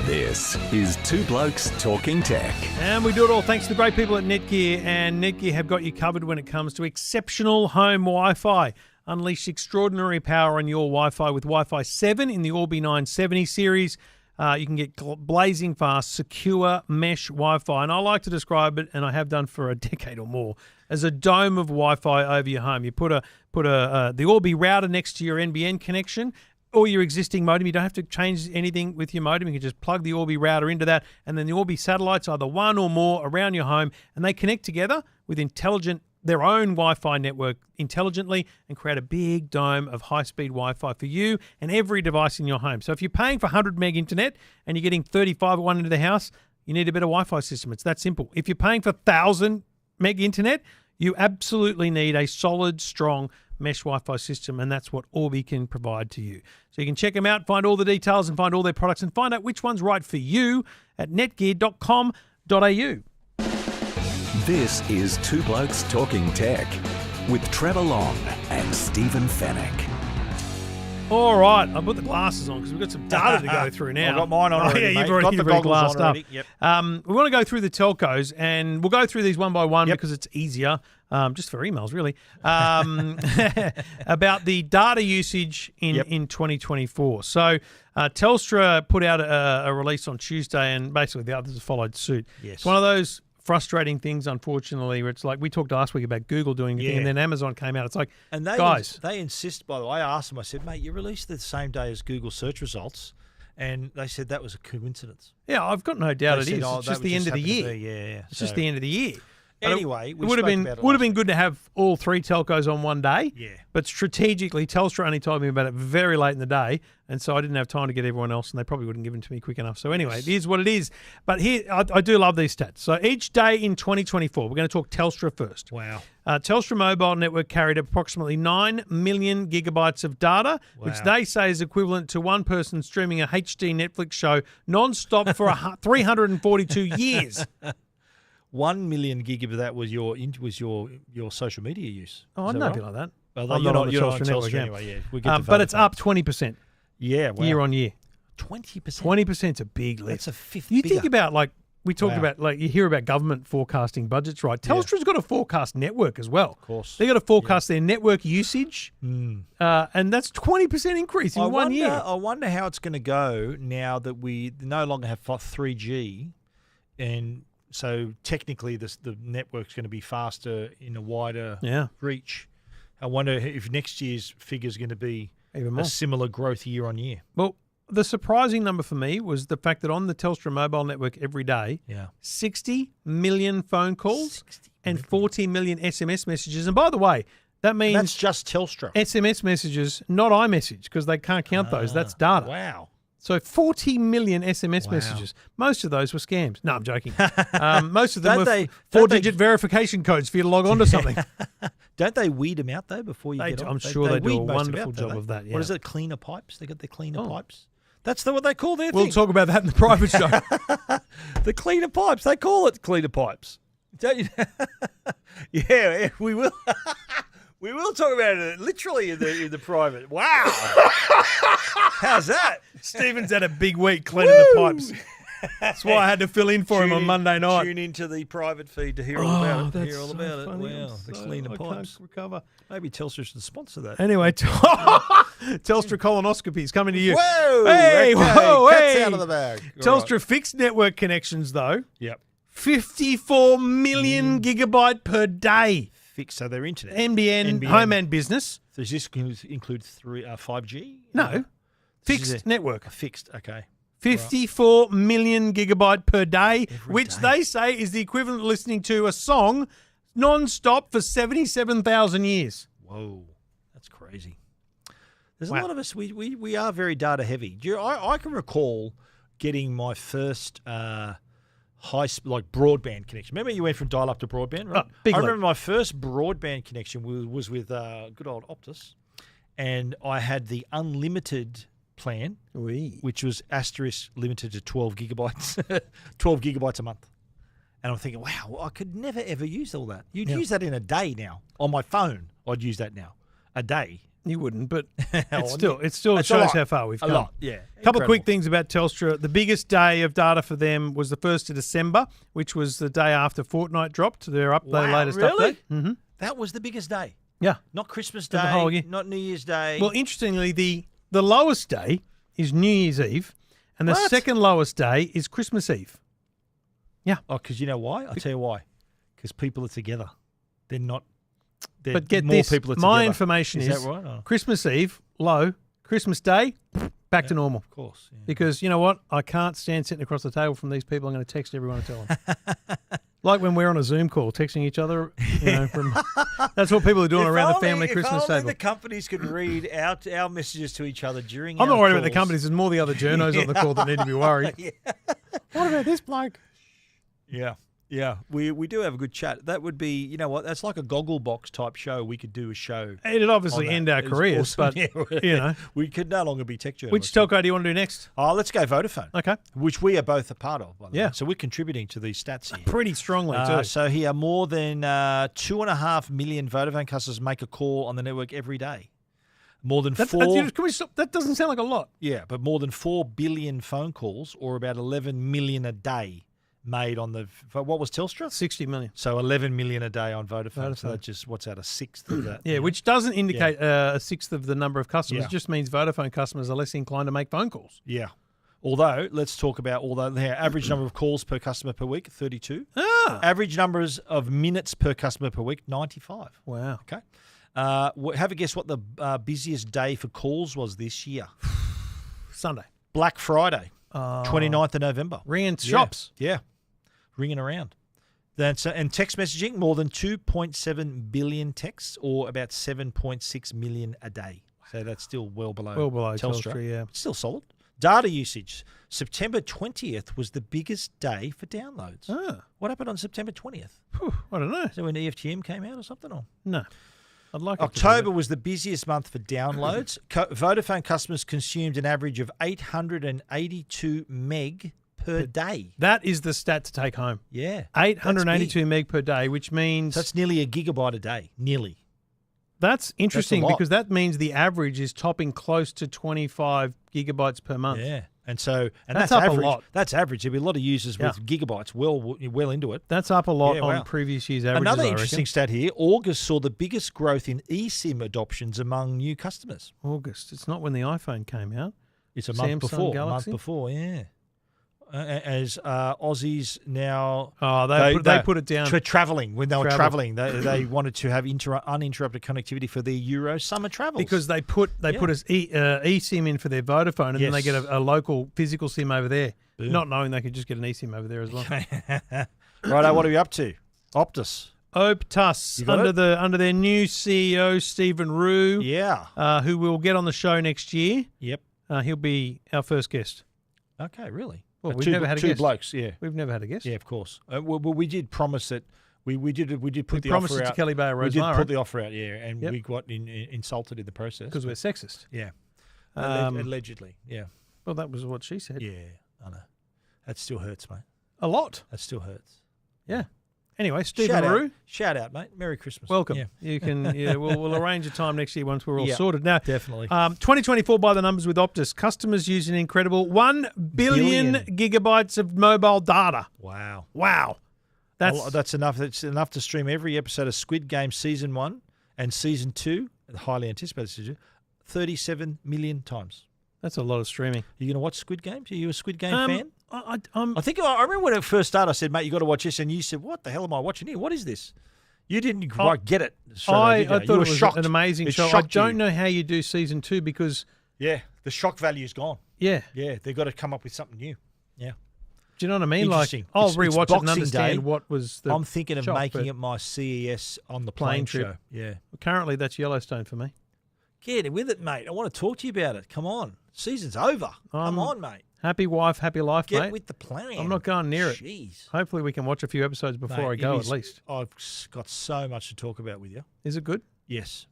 This is Two Blokes Talking Tech. And we do it all thanks to the great people at Netgear. And Netgear have got you covered when it comes to exceptional home Wi-Fi. Unleash extraordinary power on your Wi-Fi with Wi-Fi 7 in the Orbi 970 series. You can get blazing fast, secure mesh Wi-Fi. And I like to describe it, and I have done for a decade or more, as a dome of Wi-Fi over your home. You put the Orbi router next to your NBN connection or your existing modem. You don't have to change anything with your modem. You can just plug the Orbi router into that, and then the Orbi satellites, either one or more, around your home, and they connect together with their own Wi-Fi network intelligently and create a big dome of high-speed Wi-Fi for you and every device in your home. So if you're paying for 100 meg internet and you're getting 35 at one end of the house, you need a better Wi-Fi system. It's that simple. If you're paying for 1,000 meg internet, you absolutely need a solid, strong mesh Wi-Fi system, and that's what Orbi can provide to you. So you can check them out, find all the details and find all their products and find out which one's right for you at netgear.com.au. This is Two Blokes Talking Tech with Trevor Long and Stephen Fennick. All right, I'll put the glasses on because we've got some data to go through now. I've got mine on already, Yeah, mate. you've already, Got the you've already goggles on glassed up. already. Yep. We want to go through the telcos, and we'll go through these one by one Yep. because it's easier, just for emails, really, about the data usage in 2024. So Telstra put out a release on Tuesday, and basically the others have followed suit. Yes. It's one of those frustrating things, unfortunately, where it's like we talked last week about Google doing the thing, and then Amazon came out. It's like, And they insist, by the way. I asked them, I said, mate, you released the same day as Google search results. And they said that was a coincidence. yeah, I've got no doubt They it is. said, It's that just the would end of the happen to year. be, It's just the end of the year. But Anyway, it we would have spoke been about it would have last been good to have all three telcos on one day. Yeah. But strategically, Telstra only told me about it very late in the day, and so I didn't have time to get everyone else, and they probably wouldn't give them to me quick enough. So anyway, it is what it is. But here, I do love these stats. So each day in 2024, we're going to talk Telstra first. Wow. Telstra mobile network carried approximately 9 million gigabytes of data, which they say is equivalent to one person streaming a HD Netflix show non-stop for 342 years. 1 million gig of that was your social media use. Oh, Is that nothing right? like that. Well, I'm you're not on the you're Telstra network, yeah. anyway. Yeah, we get to But it's Vodafone. up 20% Yeah, wow. year on year. 20%. 20% is a big lift. That's a fifth. You bigger. think about, like, we talked Wow. about, like, you hear about government forecasting budgets, right? Telstra's got a forecast network as well. Of course. They got to forecast their network usage, and that's 20% increase in 1 year. I wonder how it's going to go now that we no longer have 3G, and so technically the network's going to be faster in a wider reach. I wonder if next year's figure is going to be Even more. a similar growth year on year. Well, the surprising number for me was the fact that on the Telstra mobile network every day, 60 million phone calls and 40 million SMS messages. And by the way, that means That's just Telstra. SMS messages, not iMessage, because they can't count those. That's data. Wow. So 40 million SMS messages. Most of those were scams. No, I'm joking. Most of them Don't were they- four-digit verification codes for you to log on to something. Don't they weed them out though before you They get do. on? I'm sure they do a weed most of it wonderful out, don't job they? of that, yeah. What is it? Cleaner pipes? They got the cleaner pipes. That's what they call their We'll thing. talk about that in the private show. The cleaner pipes. They call it cleaner pipes. Don't you? Yeah, we will. We will talk about it literally in the private. Wow. How's that? Stephen's had a big week cleaning the pipes. That's why I had to fill in for him on Monday night. Tune into the private feed to hear all about it. that's Hear all so about funny. it. Wow, the cleaner I pipes. can't recover. Maybe Telstra should sponsor that. Anyway, Telstra colonoscopies coming to you. Whoa! Hey, okay, whoa, cat's hey. out of the bag. All Telstra right. fixed network connections, though, Yep. 54 million gigabyte per day. Fixed. So their internet. NBN, home and business. Does this include 5G? No, This is fixed network. Fixed. Okay. 54 million gigabyte per day, which day. they say is the equivalent of listening to a song non-stop for 77,000 years. Whoa, that's crazy. There's a lot of us. We are very data heavy. I can recall getting my first broadband connection. Remember, you went from dial-up to broadband, right? big I leap. remember my first broadband connection was with good old Optus, and I had the unlimited plan, which was asterisk limited to 12 gigabytes, 12 gigabytes a month. And I'm thinking, wow, I could never ever use all that. You'd use that in a day now on my phone. I'd use that now, a day. You wouldn't, but it It's still a shows lot. how far we've A come. lot, yeah. A couple of quick Incredible. things about Telstra. The biggest day of data for them was the 1st of December, which was the day after Fortnite dropped. Their latest really? update. Mm-hmm. That was the biggest day. Yeah. Not Christmas Of the Day, whole year. not New Year's Day. Well, interestingly, the lowest day is New Year's Eve, and the What? second lowest day is Christmas Eve. oh, because you know why? I'll tell you why. Because people are together. They're not. But get more this, people are my together. information is that right? Oh, Christmas Eve, low. Christmas Day, back to normal. of course. Yeah. Because you know what? I can't stand sitting across the table from these people. I'm going to text everyone and tell them. Like when we're on a Zoom call, texting each other. That's what people are doing around the family Christmas if only table. the companies could read out our messages to each other during. I'm not our worried about the calls. companies. There's more the other journos on the call that need to be worried. What about this bloke? Yeah. Yeah, we do have a good chat. That would be, you know what, that's like a goggle box type show. We could do a show. It'd obviously on that. end our It's careers, awesome. but, you know. We could no longer be tech journalists. Which telco do you want to do next? Oh, let's go Vodafone. Okay. Which we are both a part of, by the Yeah. way. So we're contributing to these stats here. Pretty strongly, too. So here, more than 2.5 million Vodafone customers make a call on the network every day. More than Can we stop? That doesn't sound like a lot. Yeah, but more than 4 billion phone calls, or about 11 million a day, made on what was Telstra? 60 million. So 11 million a day on Vodafone. So that's just what's that, a sixth of that? Yeah, which doesn't indicate a sixth of the number of customers. Yeah. It just means Vodafone customers are less inclined to make phone calls. Yeah. Although, let's talk about their average number of calls per customer per week, 32. Average numbers of minutes per customer per week, 95. Wow. Okay. Have a guess what the busiest day for calls was this year? Sunday. Black Friday, 29th of November. Ringing shops. Yeah. Ringing around. And text messaging, more than 2.7 billion texts, or about 7.6 million a day. So that's still well below Telstra, yeah. Still solid. Data usage. September 20th was the biggest day for downloads. What happened on September 20th? I don't know. Is that when EFTM came out or something? Or? No. I'd like October was the busiest month for downloads. Vodafone customers consumed an average of 882 meg per day. That is the stat to take home. Yeah. 882 meg per day, which means... So that's nearly a gigabyte a day. Nearly. That's interesting That's a lot. because that means the average is topping close to 25 gigabytes per month. Yeah. And so That's up average. a lot. That's average. There'll be a lot of users with gigabytes well into it. That's up a lot Yeah, on wow. previous year's averages, Another I interesting reckon. stat here, August saw the biggest growth in eSIM adoptions among new customers. August. It's not when the iPhone came out. It's a month Samsung before. Galaxy? A month before, yeah. As Aussies now... Oh, they put it down. For travelling. When they were Travel. travelling, they wanted to have uninterrupted connectivity for their Euro summer travels. Because they put eSIM in for their Vodafone, and then they get a local physical SIM over there, not knowing they could just get an eSIM over there as well. Righto, what are we up to? Optus. Optus, under their new CEO, Stephen Rue, who we'll get on the show next year. Yep. He'll be our first guest. Okay, really? Well, we've never had a guest. Two blokes, yeah. We've never had a guest. Yeah, of course. Well, we did promise that we did put the promised offer it to out. Kelly Bayer We did Rosemara. put the offer out, yeah, and we got insulted in the process. Because we're sexist. Yeah. Allegedly, yeah. Well, that was what she said. Yeah, I know. That still hurts, mate. A lot. That still hurts. Yeah. Anyway, Stephen Rue. Shout out, mate. Merry Christmas. Welcome. Yeah. You can. Yeah, we'll arrange a time next year once we're all sorted. Now, definitely. 2024 by the numbers with Optus. Customers use an incredible 1 billion gigabytes of mobile data. Wow. That's enough. That's enough to stream every episode of Squid Game Season 1 and Season 2, the highly anticipated season, 37 million times. That's a lot of streaming. You going to watch Squid Games? Are you a Squid Game fan? I remember when it first started, I said, mate, you got to watch this. And you said, what the hell am I watching here? What is this? You didn't quite get it. I thought it was shocked. an amazing show. I don't know how you do season 2 because... Yeah, the shock value's gone. Yeah. Yeah, they've got to come up with something new. Yeah. Do you know what I mean? Like, I'll rewatch it and understand what was the I'm thinking of shock, making it my CES on the plane trip. show. Yeah. Currently, that's Yellowstone for me. Get with it, mate. I want to talk to you about it. Come on. Season's over. Come on, mate. Happy wife, happy life, mate. Get with the plan. I'm not going near Jeez. it. Hopefully we can watch a few episodes before I go, at least. I've got so much to talk about with you. Is it good? Yes.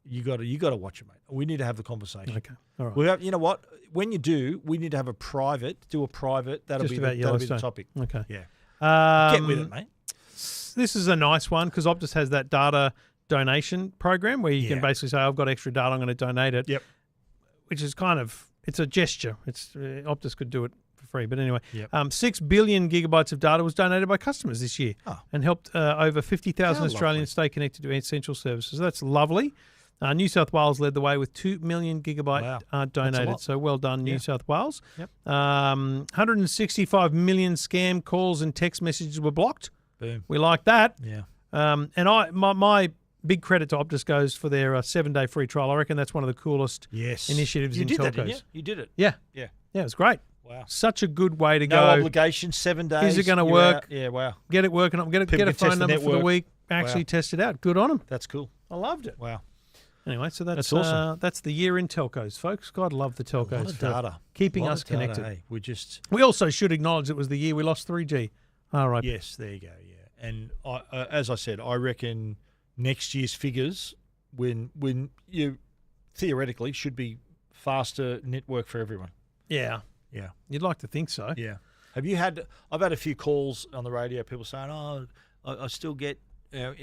You got to watch it, mate. We need to have the conversation. Okay. All right. You know what? When you do, we need to have a private. That'll Just be about that'll be the Yellowstone. topic. Okay. Yeah. Get with it, mate. This is a nice one because Optus has that data donation program where you can basically say, I've got extra data, I'm going to donate it. Yep. Which is kind of, it's a gesture. It's Optus could do it for free. But anyway, Yep. 6 billion gigabytes of data was donated by customers this year and helped over 50,000 How Australians stay connected to essential services. That's lovely. New South Wales led the way with 2 million gigabyte donated. So well done, New South Wales. Yep. 165 million scam calls and text messages were blocked. Boom. We like that. Yeah. And my big credit to Optus goes for their 7-day free trial. I reckon that's one of the coolest initiatives in telcos. That, didn't you? You did it. Yeah. Yeah. Yeah, it was great. Wow. Such a good way to go. No obligation, 7 days. Is it going to work? Out. Yeah, wow. Get it working. Get a phone number for the week. Actually test it out. Good on them. That's cool. I loved it. Wow. Anyway, so that's awesome. That's the year in telcos, folks. God love the telcos A lot of for data. keeping us connected. Hey, we also should acknowledge it was the year we lost 3G. All right. Yes, there you go. Yeah, and as I said, I reckon next year's figures, when you theoretically should be faster network for everyone. Yeah. Yeah. You'd like to think so. Yeah. I've had a few calls on the radio, people saying, I still get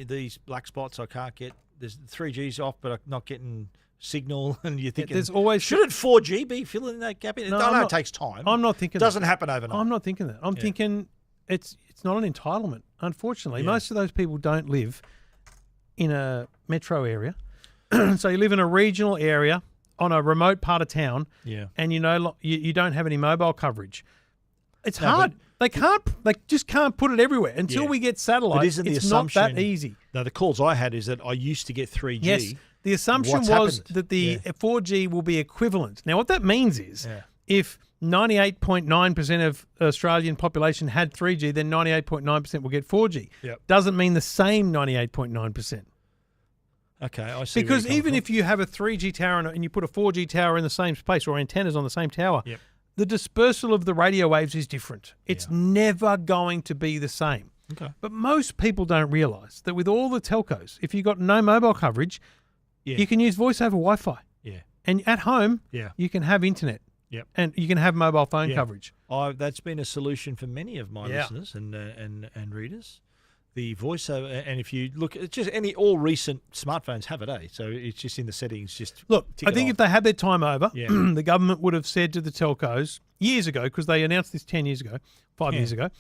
these black spots I can't get. There's 3G's off, but I'm not getting signal. And you're thinking, there's always shouldn't 4G be filling that gap in? No, I know I'm it takes time. I'm not thinking It doesn't happen overnight. I'm not thinking that. I'm thinking it's not an entitlement. Unfortunately, most of those people don't live in a metro area. So you live in a regional area on a remote part of town, and you don't have any mobile coverage. It's hard. They just can't put it everywhere until we get satellite. It's not that easy. No, the calls I had is that I used to get 3G. Yes, the assumption was that the 4G will be equivalent. Now, what that means is if 98.9% of Australian population had 3G, then 98.9% will get 4G. Yep. Doesn't mean the same 98.9%. Okay, I see. Because even if you have a 3G tower and you put a 4G tower in the same space or antennas on the same tower, the dispersal of the radio waves is different. It's never going to be the same. Okay. But most people don't realise that with all the telcos, if you've got no mobile coverage, you can use voice over Wi-Fi. Yeah. And at home, you can have internet. Yep. And you can have mobile phone coverage. That's been a solution for many of my listeners and readers. The voiceover, and if you look, it's just all recent smartphones have it, so it's just in the settings. Just look, I think if they had their time over, the government would have said to the telcos years ago, because they announced this 10 years ago, 5 years ago,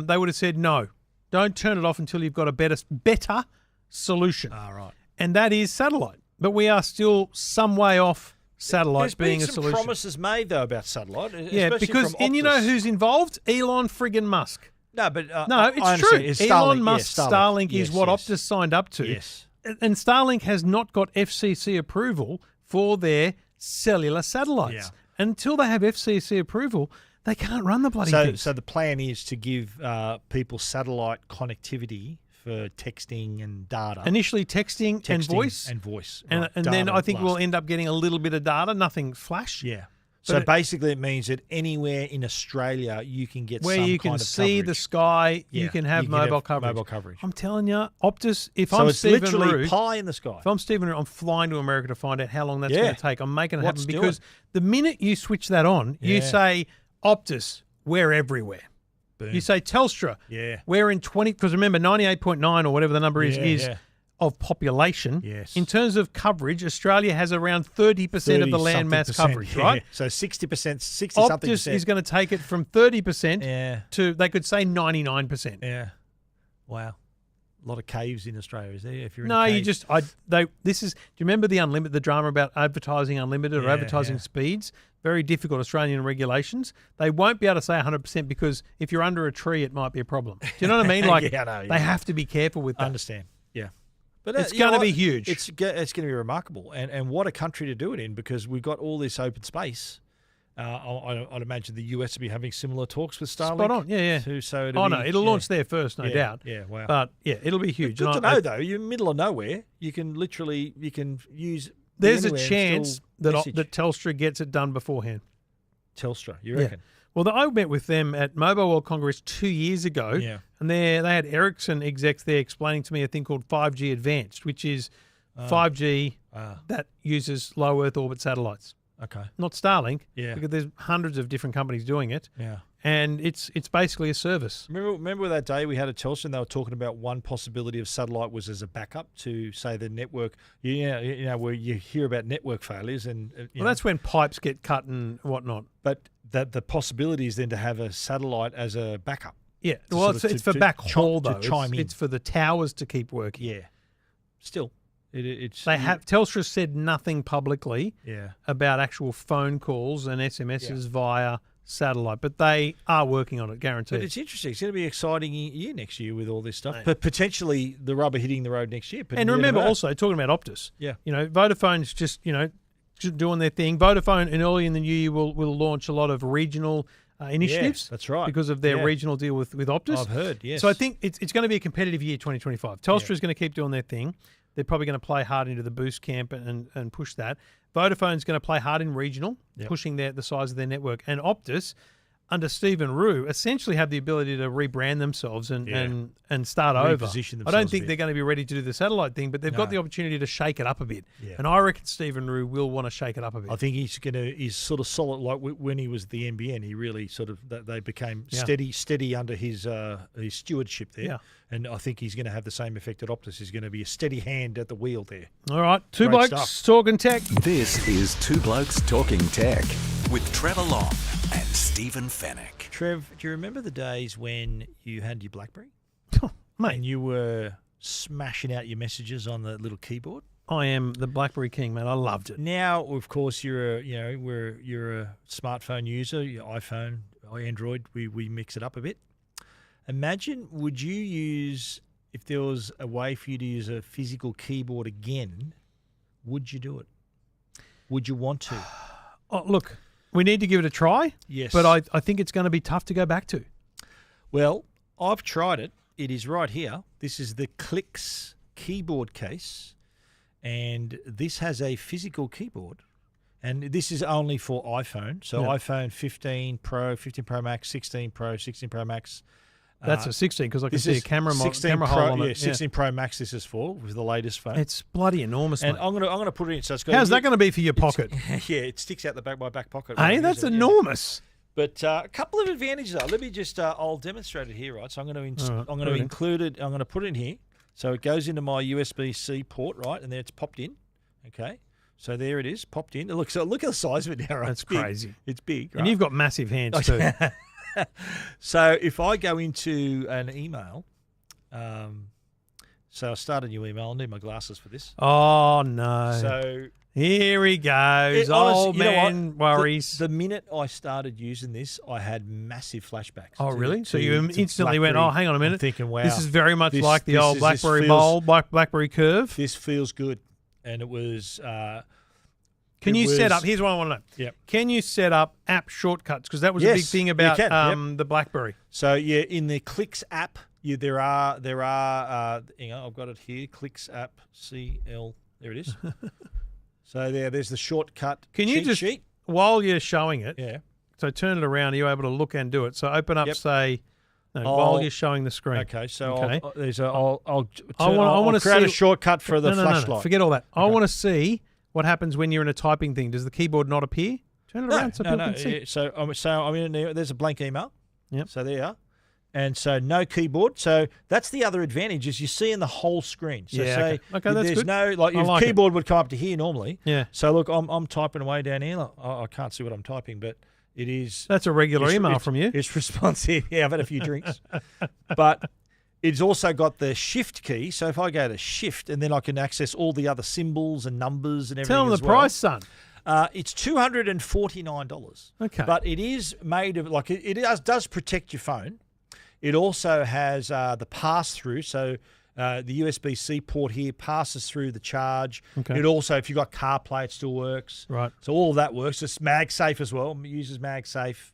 they would have said, no, don't turn it off until you've got a better solution. Right. And that is satellite. But we are still some way off satellite being a solution. There's been some promises made, though, about satellite. Because, and you know who's involved? Elon friggin' Musk. No, but no, it's true. It's Elon Musk's Starlink is what Optus signed up to. Yes. And Starlink has not got FCC approval for their cellular satellites. Yeah. Until they have FCC approval, they can't run the bloody things. So the plan is to give people satellite connectivity for texting and data. Initially texting and voice. And voice. And, right, and then I think we'll end up getting a little bit of data, nothing flash. Yeah. So basically it means that anywhere in Australia you can get where some you can kind of see coverage. the sky, you can have mobile coverage. Mobile coverage. I'm telling you, Optus, if so I'm it's Stephen literally Root, pie in the sky. If I'm Stephen Root, I'm flying to America to find out how long that's going to take. I'm making it happen because the minute you switch that on, you say, Optus, we're everywhere. Boom. You say Telstra, we're in 20, because remember 98.9 or whatever the number is of population. Yes. In terms of coverage, Australia has around 30% of the land mass coverage, right? So 60%, 60-something Optus is going to take it from 30% to, they could say 99%. Yeah. Wow. A lot of caves in Australia, is there? If you're in no, a cave. you just this is. Do you remember the drama about advertising unlimited or advertising speeds? Very difficult Australian regulations. They won't be able to say 100% because if you're under a tree, it might be a problem. Do you know what I mean? Like they have to be careful with that. I understand. Yeah. But it's going to be huge. It's going to be remarkable, and what a country to do it in, because we've got all this open space. I'd imagine the US will be having similar talks with Starlink. Spot on, yeah. It'll launch there first, no doubt. Yeah, wow. But it'll be huge. Good to know, though. You're in the middle of nowhere. You can use. There's a chance that Telstra gets it done beforehand. Telstra, you reckon? Well, I met with them at Mobile World Congress 2 years ago, and they had Ericsson execs there explaining to me a thing called 5G Advanced, which is 5G that uses low Earth orbit satellites. Okay. Not Starlink, because there's hundreds of different companies doing it. Yeah. And it's basically a service. Remember that day we had a Telstra and they were talking about one possibility of satellite was as a backup to, say, the network. You know where you hear about network failures and that's when pipes get cut and whatnot. But the possibility is then to have a satellite as a backup. Yeah. Well, it's for backhaul though. It's for the towers to keep working. Yeah. Still. Telstra said nothing publicly about actual phone calls and SMSs via satellite, but they are working on it, guaranteed. But it's interesting. It's going to be an exciting year next year with all this stuff. But potentially the rubber hitting the road next year. And remember also, talking about Optus, Vodafone's just, doing their thing. Vodafone in early in the new year will launch a lot of regional initiatives. That's right. Because of their regional deal with Optus. I've heard, yes. So I think it's going to be a competitive year, 2025. Telstra is going to keep doing their thing. They're probably going to play hard into the boost camp and push that. Vodafone's going to play hard in regional, pushing the size of their network. And Optus, under Stephen Roux, essentially have the ability to rebrand themselves and start over. Reposition I don't themselves a think bit. they're going to be ready to do the satellite thing, but they've got No. the opportunity to shake it up a bit. Yeah. And I reckon Stephen Roux will want to shake it up a bit. I think he's sort of solid. Like when he was at the NBN, he really sort of they became steady under his stewardship there. Yeah. And I think he's going to have the same effect at Optus. He's going to be a steady hand at the wheel there. All right, Two Great Blokes stuff. Talking Tech. This is Two Blokes Talking Tech with Trevor Long and Stephen Fennick. Trev, do you remember the days when you had your BlackBerry Mate, and you were smashing out your messages on the little keyboard? I am the BlackBerry king, mate. I loved it. Now, of course, you're a smartphone user, your iPhone, Android. We mix it up a bit. Imagine, would you use, if there was a way for you to use a physical keyboard again, would you do it? Would you want to? Oh, look, we need to give it a try. Yes. But I think it's going to be tough to go back to. Well, I've tried it. It is right here. This is the Clicky keyboard case, and this has a physical keyboard. And this is only for iPhone. So Yeah. iPhone 15 Pro, 15 Pro Max, 16 Pro, 16 Pro Max. That's a 16 because I can This see a is camera 16 hole Pro, on it. 16 Pro Max this is for, with the latest phone. It's bloody enormous, And mate. I'm gonna put it in. So it's got How's that going to be for your pocket? Yeah, it sticks out the back of my back pocket. Hey, that's enormous. But a couple of advantages are. Let me just I'll demonstrate it here, right? So I'm going to All right, I'm put going it to in. include it. I'm going to put it in here. So it goes into my USB-C port, right? And there it's popped in. Okay. So there it is, popped in. Look at the size of it now. Right? That's It's big. crazy. It's big, right? And you've got massive hands too. So if I go into an email, so I start a new email. I'll need my glasses for this. Oh, no. So Here he goes. Honestly, Old you know what? man worries. The minute I started using this, I had massive flashbacks. Oh, really? So to- you to instantly went, BlackBerry. oh, hang on a minute. I'm thinking, wow. This is very much this- like the this old is- this BlackBerry feels- mold, BlackBerry curve. This feels good. And it was... Can it you set was- up? Here's what I want to know. Yep. Can you set up app shortcuts? Because that was a Yes, big thing you about can, the BlackBerry. So, yeah, in the Clicks app, there are hang on, I've got it here, Clicks app, CL, there it is. So there's the shortcut Can you cheat just, sheet. while you're showing it, Yeah. so turn it around, are you able to look and do it? So open up, Yep. say, no, I'll- while you're showing the screen. Okay, so Okay. I'll wanna create a see- shortcut for the No, flashlight. forget all that. I Okay. want to see what happens when you're in a typing thing. Does the keyboard not appear? Turn it around so people can see. Yeah, so I'm in there. There's a blank email. Yep. So there you are. And so no keyboard. So that's the other advantage is you're seeing the whole screen. So Yeah, say okay, that's there's good. no like I your like it. keyboard would come up to here normally. Yeah. So look, I'm typing away down here. Look, I can't see what I'm typing, but it is. That's a regular email it's- from you. It's responsive. Yeah, I've had a few drinks, but it's also got the shift key. So if I go to shift, and then I can access all the other symbols and numbers and everything. Tell them as the well. price, son. It's $249. Okay. But it is made of like it does protect your phone. It also has the pass through. So the USB-C port here passes through the charge. Okay. It also, if you've got CarPlay, it still works. Right. So all of that works. It's MagSafe as well. It uses MagSafe.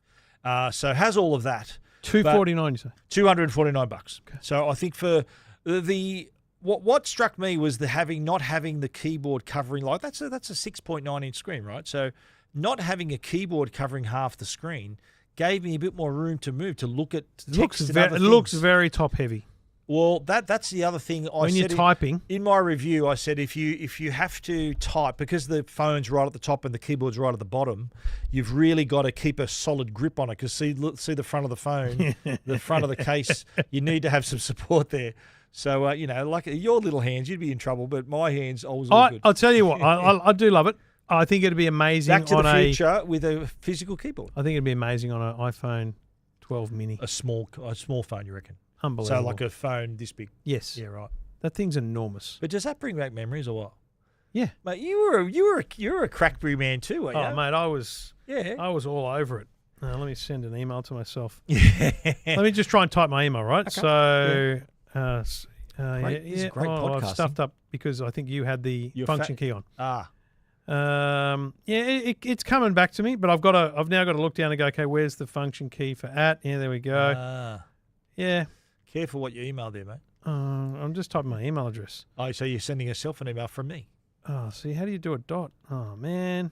So it has all of that. $249, you say? $249. Okay. So I think for the what struck me was not having the keyboard covering that's a 6.9 inch screen, right? So not having a keyboard covering half the screen gave me a bit more room to move to look at text and other It looks things. very top heavy. Well, that's the other thing. When you're typing. In my review, I said if you have to type, because the phone's right at the top and the keyboard's right at the bottom, you've really got to keep a solid grip on it. Because see the front of the phone, the front of the case, you need to have some support there. So like your little hands, you'd be in trouble, but my hands, I was all good. I'll tell you what, I do love it. I think it'd be amazing Back to on the future with a physical keyboard. I think it'd be amazing on an iPhone 12 mini. A small phone, you reckon? Unbelievable. So like a phone this big. Yes. Yeah, right. That thing's enormous. But does that bring back memories or what? Yeah. Mate, you're a crackberry man too, weren't you? Oh, mate, I was Yeah. all over it. Let me send an email to myself. Yeah. Let me just try and type my email, right? Okay. So, Great. This is great I've podcasting. stuffed up because I think you had the Your function key on. It's coming back to me, but I've now got to look down and go, okay, where's the function key for @? Yeah, there we go. Yeah. Careful what you email there, mate. I'm just typing my email address. Oh, so you're sending yourself an email from me. Oh, see, how do you do a dot? Oh, man.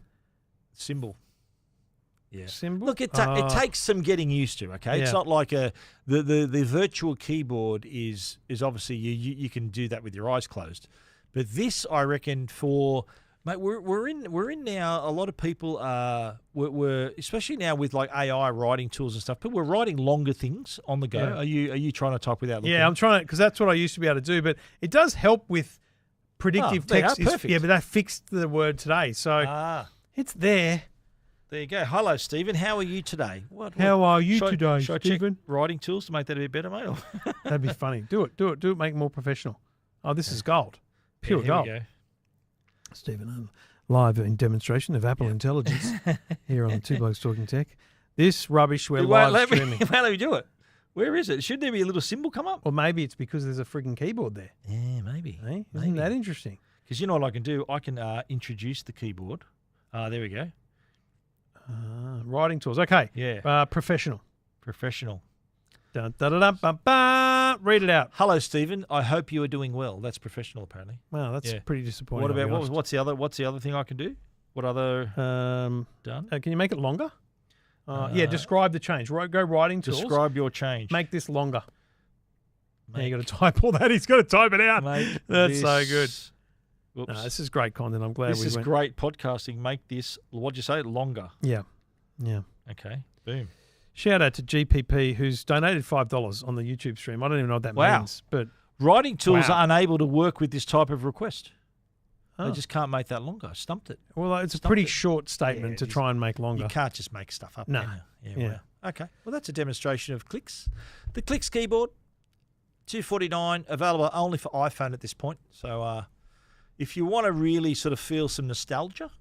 Symbol. Yeah. symbol. Look, it takes some getting used to. Okay, it's Yeah. not like the virtual keyboard is obviously you can do that with your eyes closed, but this I reckon for mate we're in now. A lot of people we're especially now with like AI writing tools and stuff. People are writing longer things on the go. Yeah. Are you trying to type without looking? Yeah, I'm trying to, because that's what I used to be able to do, but it does help with predictive text. Perfect. Yeah, but they fixed the word today, so it's there. There you go. Hello, Stephen. How are you today? How are you today, should I check Stephen? writing tools to make that a bit better, mate? Or- That'd be funny. Do it. Make it more professional. Oh, this is gold. Pure here gold. we go. Stephen, live in demonstration of Apple Intelligence here on Two Blokes Talking Tech. This rubbish we're It won't live let streaming. me, won't let me do it. Where is it? Shouldn't there be a little symbol come up? Or maybe it's because there's a frigging keyboard there. Yeah, maybe. Eh? Isn't that interesting? Because you know what I can do? I can introduce the keyboard. There we go. Writing tools. Okay. Yeah. Professional. Professional. Dun, dun, dun, dun, bum, bum. Read it out. Hello, Stephen. I hope you are doing well. That's professional, apparently. Wow, that's Yeah. pretty disappointing. What I'll be about honest. what's the other thing I can do? What other done? Can you make it longer? Yeah, describe the change. Go writing tools. Describe your change. Make this longer. Now you got to type all that. He's got to type it out. Make That's so this- good. Whoops. No, this is great content. I'm glad This we is went. great podcasting. Make this, what'd you say, longer? Yeah. Okay. Boom. Shout out to GPP who's donated $5 on the YouTube stream. I don't even know what that Wow. means, but Writing tools Wow. are unable to work with this type of request. Oh. They just can't make that longer. I stumped it. well, it's a Stumped pretty it. short statement Yeah, to it try and make longer. You can't just make stuff up. No. Can you? Yeah. Wow. Okay. Well, that's a demonstration of Clicks. The Clicks keyboard, $249, available only for iPhone at this point. So if you want to really sort of feel some nostalgia,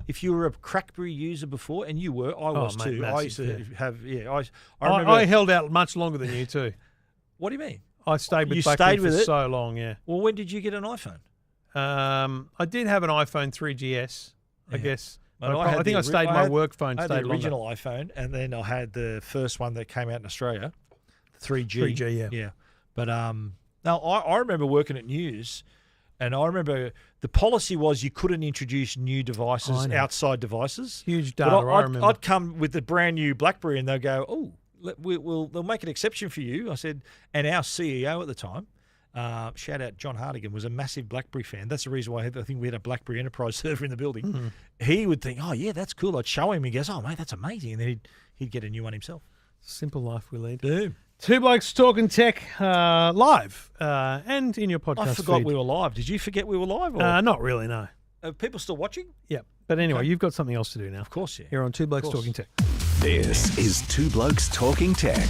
if you were a BlackBerry user before, and you were, I was mate, too. massive, I used to yeah. have, I remember. I held out much longer than you too. What do you mean? I stayed with You BlackBerry stayed with for it? so long, yeah. Well, when did you get an iPhone? I did have an iPhone 3GS, I Yeah. guess. Mate, I think I stayed. My work phone I had stayed the longer. original iPhone, and then I had the first one that came out in Australia, 3G. 3G, yeah. Yeah. But now I remember working at News, and I remember the policy was you couldn't introduce new devices, I know. outside devices. Huge But data, I remember. I'd come with the brand new BlackBerry, and they'll go, "Oh, they'll make an exception for you." I said, and our CEO at the time, shout out John Hardigan, was a massive BlackBerry fan. That's the reason why I think we had a BlackBerry Enterprise server in the building. Mm-hmm. He would think, "Oh yeah, that's cool." I'd show him. He goes, "Oh mate, that's amazing," and then he'd get a new one himself. Simple life we lead. Boom. Two Blokes Talking Tech live and in your podcast I forgot feed. we were live. Did you forget we were live? Or Not really, no. are people still watching? Yeah. But anyway, you've got something else to do now. Of course, yeah. Here on Two Blokes Of course. Talking Tech. This is Two Blokes Talking Tech.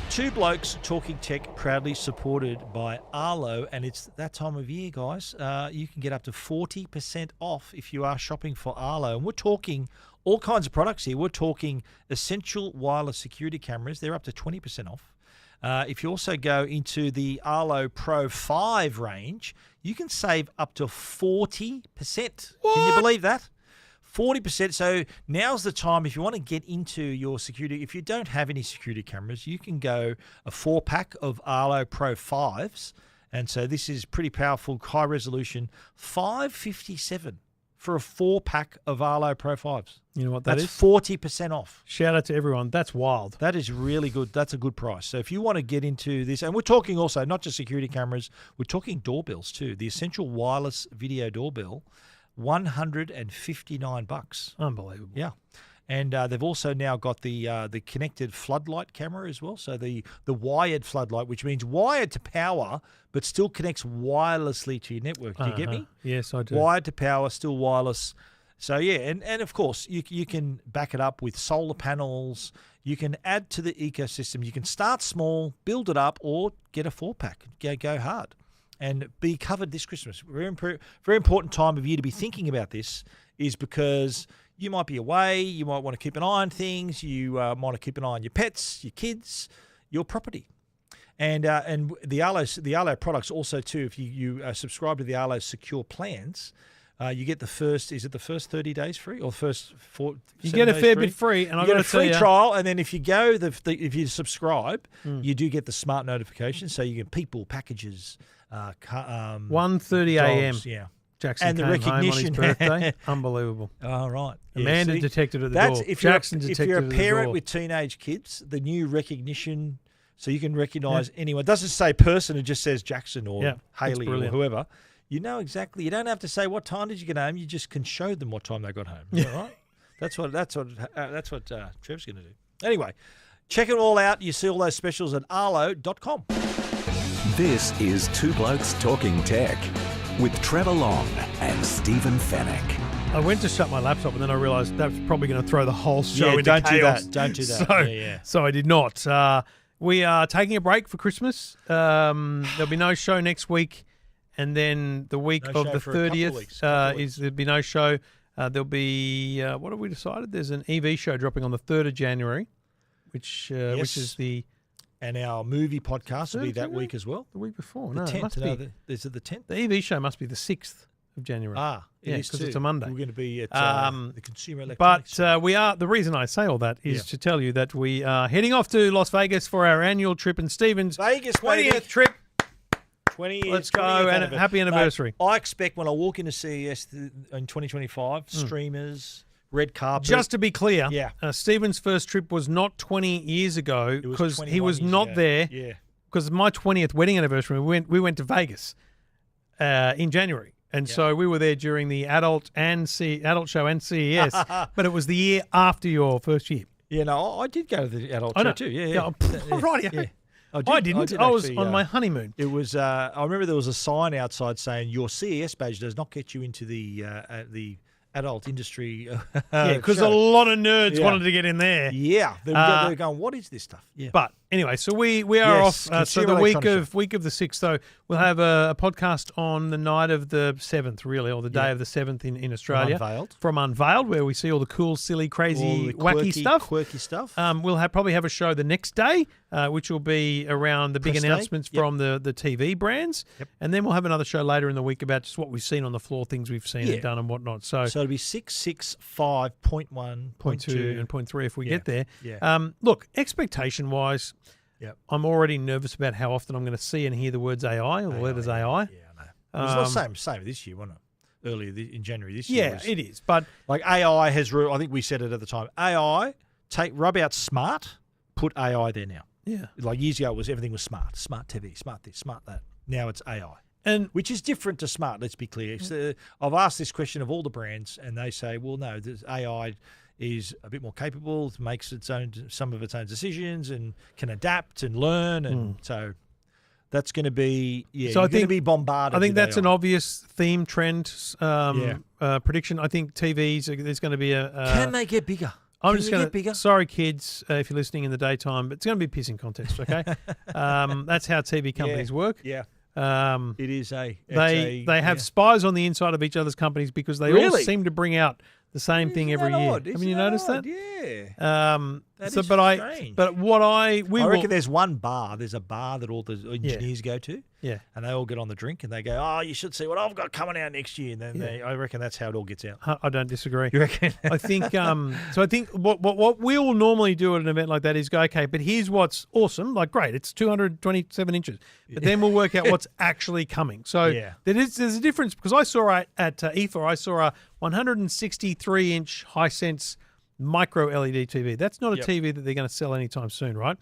Two Blokes Talking Tech, proudly supported by Arlo, and it's that time of year, guys. You can get up to 40% off if you are shopping for Arlo, and we're talking all kinds of products here. We're talking essential wireless security cameras. They're up to 20% off. If you also go into the Arlo Pro 5 range, you can save up to 40%. Can you believe that? 40%. So now's the time if you want to get into your security. If you don't have any security cameras, you can go a 4-pack of Arlo Pro 5s. And so this is pretty powerful, high resolution, $557 for a 4-pack of Arlo Pro 5s. You know what that That's is? 40% off. Shout out to everyone. That's wild. That is really good. That's a good price. So if you want to get into this, and we're talking also not just security cameras, we're talking doorbells too. The Essential Wireless Video Doorbell, $159. Unbelievable. Yeah. And they've also now got the connected floodlight camera as well. So the wired floodlight, which means wired to power, but still connects wirelessly to your network. Do you get me? Yes, I do. Wired to power, still wireless. So yeah, and of course you can back it up with solar panels. You can add to the ecosystem. You can start small, build it up, or get a 4-pack. Go hard, and be covered this Christmas. Very important time of year to be thinking about this, is because you might be away. You might want to keep an eye on things. You want to keep an eye on your pets, your kids, your property. And the Arlo products also too. If you subscribe to the Arlo secure plans, you get the first 30 days free, or first 4? You get a fair bit free, and you I've get got a to tell free you, trial, and then if you go if you subscribe, you do get the smart notifications, so you get people, packages, 1:30 a.m. dogs, yeah. Jackson And the came home on his recognition. birthday. Unbelievable. Oh, right. Yeah, Amanda see? detected at the That's door. if Jackson you're, detected if you're at a the parent door. with teenage kids, the new recognition, so you can recognise anyone. It doesn't say person, it just says Jackson or Yeah, Haley or brilliant. whoever. You know exactly. You don't have to say what time did you get home. You just can show them what time they got home. Is that right? That's what Trev's going to do. Anyway, check it all out. You see all those specials at arlo.com. This is Two Blokes Talking Tech with Trevor Long and Stephen Fennick. I went to shut my laptop and then I realised that's probably going to throw the whole show Yeah, into don't do chaos. that. Don't do that. So, Yeah. so I did not. We are taking a break for Christmas. There'll be no show next week. And then the week No of show the for a couple of 30th weeks, couple of weeks. there'll be no show. There'll be, what have we decided? There's an EV show dropping on the 3rd of January, which is the And our movie podcast will be Third that January? week as well. week before. The No, it 10th. must No, be. is it the 10th? The EV show must be the 6th of January. It Yeah, is 'cause too. it's a Monday. We're going to be at the Consumer Electronics. But we are. The reason I say all that is to tell you that we are heading off to Las Vegas for our annual trip and Stephen's Vegas, 20th baby. trip. 20 years. Let's go, 20th and happy anniversary. Mate, I expect when I walk into CES in 2025, streamers, red carpet. Just to be clear, Yeah. Stephen's first trip was not 20 years ago It was because he 21 was years not ago. there. Yeah. Because my 20th wedding anniversary, we went to Vegas in January. And so we were there during the adult show and CES, but it was the year after your first year. Yeah, no, I did go to the adult I know. show too. Yeah. Right. Yeah. I didn't. I was actually, on my honeymoon. It was. I remember there was a sign outside saying your CES badge does not get you into the adult industry. Yeah, because a show. lot of nerds Yeah. wanted to get in there. Yeah, they were going, what is this stuff? Yeah. But anyway, so we are Yes, off. So Consumer the week Electronics of the 6th, though, we'll have a podcast on the night of the 7th, really, or the day of the 7th in Australia. From Unveiled, where we see all the cool, silly, crazy, all the quirky stuff. stuff. We'll probably have a show the next day, which will be around the big Press day. announcements Yep. from the TV brands. Yep. And then we'll have another show later in the week about just what we've seen on the floor, things we've seen and done and whatnot. So it'll be 665.1, point 2 and point 3 if we get there. Yeah. Look, expectation-wise, Yep. I'm already nervous about how often I'm going to see and hear the words AI or the letters AI. Yeah, I know. It was the same this year, wasn't it? Earlier in January this year. Yeah, it is. But Like AI has, I think we said it at the time. AI, rub out smart, put AI there now. yeah, Like years ago, everything was smart TV, smart this, smart that. Now it's AI, and which is different to smart. Let's be clear. So, I've asked this question of all the brands, and they say, well, no, this AI is a bit more capable, makes some of its own decisions, and can adapt and learn, and so that's going to be So I you're going to think- be bombarded. I think with that's AI. an obvious theme trend prediction. I think TVs, there's going to be a Can they get bigger? I'm Can just they going get bigger? to. Sorry, kids, if you're listening in the daytime, but it's going to be a pissing contest. Okay, that's how TV companies work. Yeah, Um, it is they have spies on the inside of each other's companies because they all Really? seem to bring out the same thing every year. Haven't you noticed that? Yeah. That is strange. But what I reckon there's one bar. There's a bar that all the engineers go to. Yeah. And they all get on the drink and they go, oh, you should see what I've got coming out next year. And then I reckon that's how it all gets out. I don't disagree. You reckon? I think so. I think what we'll normally do at an event like that is go, okay, but here's what's awesome. Like, great, it's 227 inches, but then we'll work out what's actually coming. So there's a difference because I saw at IFA, I saw a 163-inch Hisense micro LED TV. That's not a TV that they're going to sell anytime soon, right?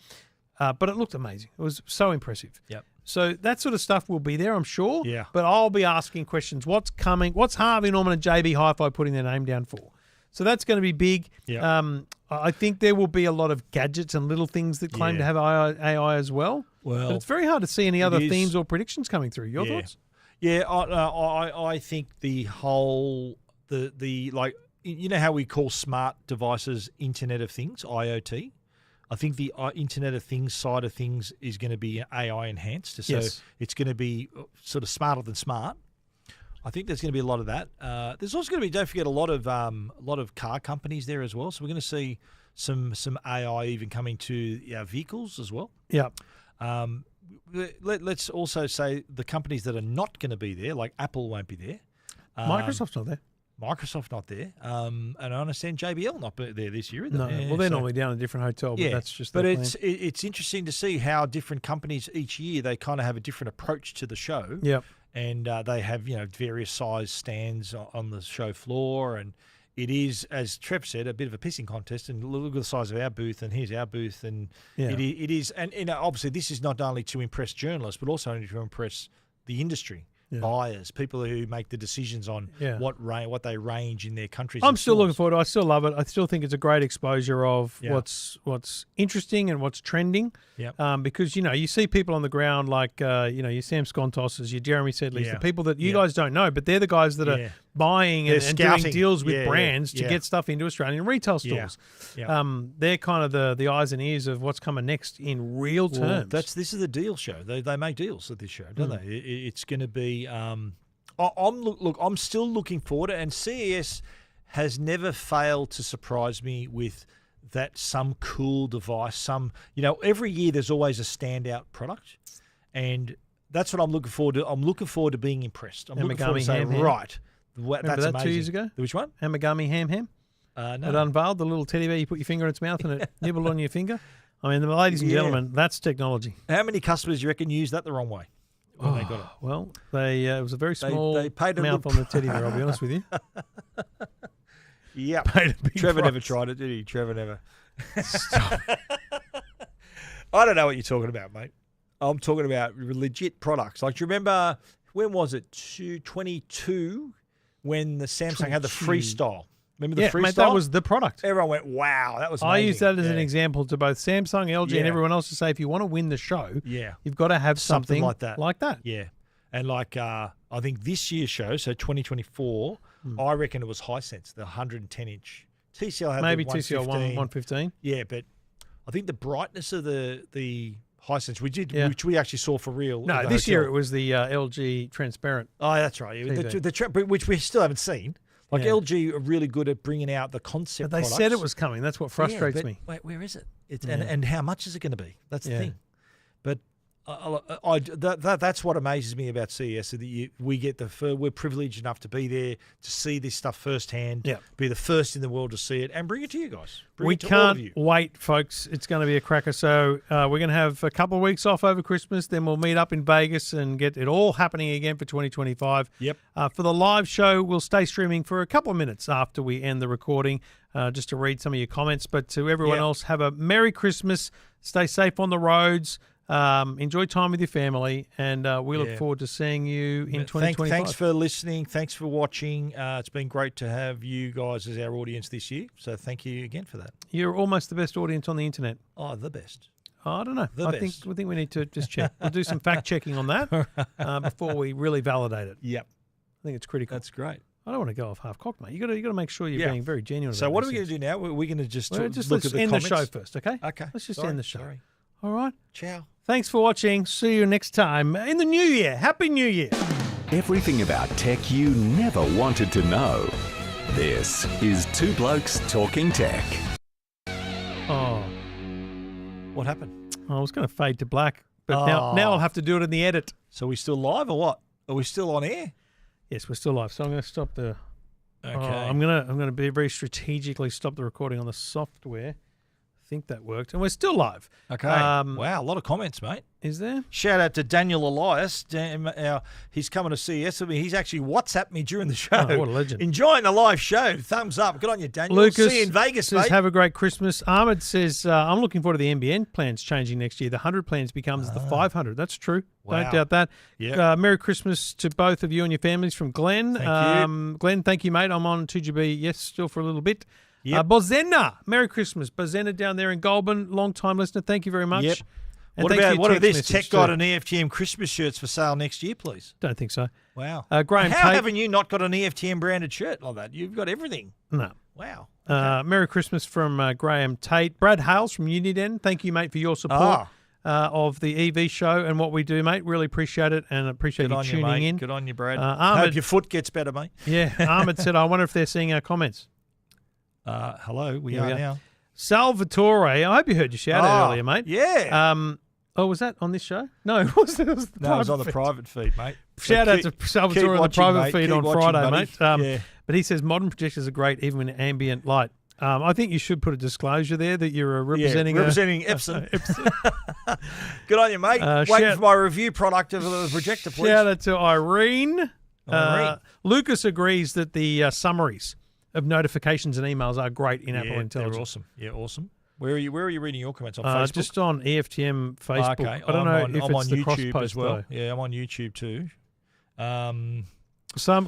But it looked amazing. It was so impressive. Yep. So that sort of stuff will be there, I'm sure. Yeah. But I'll be asking questions. What's coming? What's Harvey Norman and JB Hi-Fi putting their name down for? So that's going to be big. Yeah. I think there will be a lot of gadgets and little things that claim to have AI as well. Well, but it's very hard to see any other is. themes or predictions coming through. Your thoughts? Yeah, I think the whole the like, you know how we call smart devices Internet of Things, IoT. I think the Internet of Things side of things is going to be AI enhanced. So it's going to be sort of smarter than smart. I think there's going to be a lot of that. There's also going to be, don't forget, a lot of car companies there as well. So we're going to see some AI even coming to our vehicles as well. Yeah. Let's also say the companies that are not going to be there, like Apple won't be there. Microsoft's not there. Microsoft not there, and I understand JBL not there this year either. No, well, they're normally down in a different hotel, but that's just. But their it's interesting to see how different companies each year they kind of have a different approach to the show. Yep. and they have various size stands on the show floor, and it is, as Trev said, a bit of a pissing contest. And look at the size of our booth, and here's our booth, and it is, and obviously this is not only to impress journalists, but also to impress the industry. Buyers, people who make the decisions on what they range in their countries. I'm still looking forward to it. I still love it. I still think it's a great exposure of what's interesting and what's trending. Because, you see people on the ground like, your Sam Skontoses, your Jeremy Sedleys, the people that you guys don't know, but they're the guys that are buying and doing deals with brands to get stuff into Australian retail stores. They're kind of the eyes and ears of what's coming next in real terms. This is the deal show. They make deals at this show, don't they? It's going to be. I'm still looking forward, and CES has never failed to surprise me with that some cool device. Every year there's always a standout product, and that's what I'm looking forward to. I'm looking forward to being impressed. I'm looking forward to saying, right. Remember that's that amazing. 2 years ago? Which one? Amagami Ham. No. It unveiled the little teddy bear. You put your finger in its mouth and it nibbled on your finger. I mean, ladies and gentlemen, that's technology. How many customers do you reckon used that the wrong way when they got it? Well, it was a very small they paid mouth on the teddy bear, I'll be honest with you. Yeah. Trevor never tried it, did he? Trevor never. Stop. I don't know what you're talking about, mate. I'm talking about legit products. Like, do you remember, when was it? 2022, when the Samsung had the Freestyle. Remember the Freestyle? Mate, that was the product. Everyone went, wow, that was amazing. I use that as an example to both Samsung, LG, and everyone else to say, if you want to win the show, you've got to have something like that. Yeah. And I think this year's show, so 2024, I reckon it was Hisense, the 110-inch. TCL had maybe the TCL 115. Yeah, but I think the brightness of the Hisense, which we actually saw for real. No, this year it was the LG transparent. Oh, that's right. Which we still haven't seen. LG are really good at bringing out the concept. But they said it was coming. That's what frustrates me. Wait, where is it? And how much is it going to be? That's the thing. But that's what amazes me about CES. That we're privileged enough to be there to see this stuff firsthand. Be the first in the world to see it and bring it to you guys. We can't wait, folks. It's going to be a cracker. So we're going to have a couple of weeks off over Christmas. Then we'll meet up in Vegas and get it all happening again for 2025. For the live show, we'll stay streaming for a couple of minutes after we end the recording, just to read some of your comments. But to everyone else, have a Merry Christmas. Stay safe on the roads. Enjoy time with your family, and we look forward to seeing you in 2025. Thanks for listening. Thanks for watching. It's been great to have you guys as our audience this year, so thank you again for that. You're almost the best audience on the internet. Oh, the best. I don't know. I think we need to just check. We'll do some fact checking on that before we really validate it. Yep. I think it's critical. That's great. I don't want to go off half cocked, mate. You got to make sure you're being very genuine. So what are we going to do now? We're going to just look at the let's end comments? the show first, okay? Okay. Let's just end the show. Sorry. All right. Ciao. Thanks for watching. See you next time in the new year. Happy New Year. Everything about tech you never wanted to know. This is Two Blokes Talking Tech. Oh. What happened? I was going to fade to black, but now I'll have to do it in the edit. So are we still live or what? Are we still on air? Yes, we're still live. So I'm going to stop the... Okay. I'm going to be very strategically stop the recording on the software. I think that worked. And we're still live. Okay. Wow, a lot of comments, mate. Is there? Shout out to Daniel Elias. He's coming to CES with me. He's actually WhatsApped me during the show. Oh, what a legend. Enjoying the live show. Thumbs up. Good on you, Daniel. Lucas see you in Vegas, says, mate. have a great Christmas. Ahmed says, I'm looking forward to the NBN plans changing next year. The 100 plans becomes the 500. That's true. Wow. Don't doubt that. Yep. Merry Christmas to both of you and your families from Glenn. Thank you. Glenn, thank you, mate. I'm on 2GB, still for a little bit. Yep. Bozena, Merry Christmas. Bozena down there in Goulburn, long-time listener. Thank you very much. Yep. And What thanks for about your this? text Tech message got too. an EFTM Christmas shirts for sale next year, please. Don't think so. Wow. Graham How Tate. haven't you not got an EFTM branded shirt like that? You've got everything. No. Wow. Merry Christmas from Graham Tate. Brad Hales from Uniden. Thank you, mate, for your support of the EV show and what we do, mate. Really appreciate it and appreciate you tuning in. Good on you, Brad. Ahmed, Hope your foot gets better, mate. Yeah, Ahmed said, I wonder if they're seeing our comments. Hello, we are now. Salvatore, I hope you heard your shout out earlier, mate. Yeah. Was that on this show? No, it was it was on the private feed, mate. Shout out to Salvatore on the private feed Keep on watching, Friday, buddy. mate. But he says modern projectors are great even in ambient light. I think you should put a disclosure there that you're representing Epson. Good on you, mate. Waiting for my review product of the projector, please. Shout out to Irene. Lucas agrees that the summaries of notifications and emails are great in Apple Intelligence. They're awesome. Yeah, awesome. Where are you reading your comments on Facebook? Just on EFTM Facebook. Okay. I don't know if I'm it's on the cross YouTube post as well. though. Yeah, I'm on YouTube too.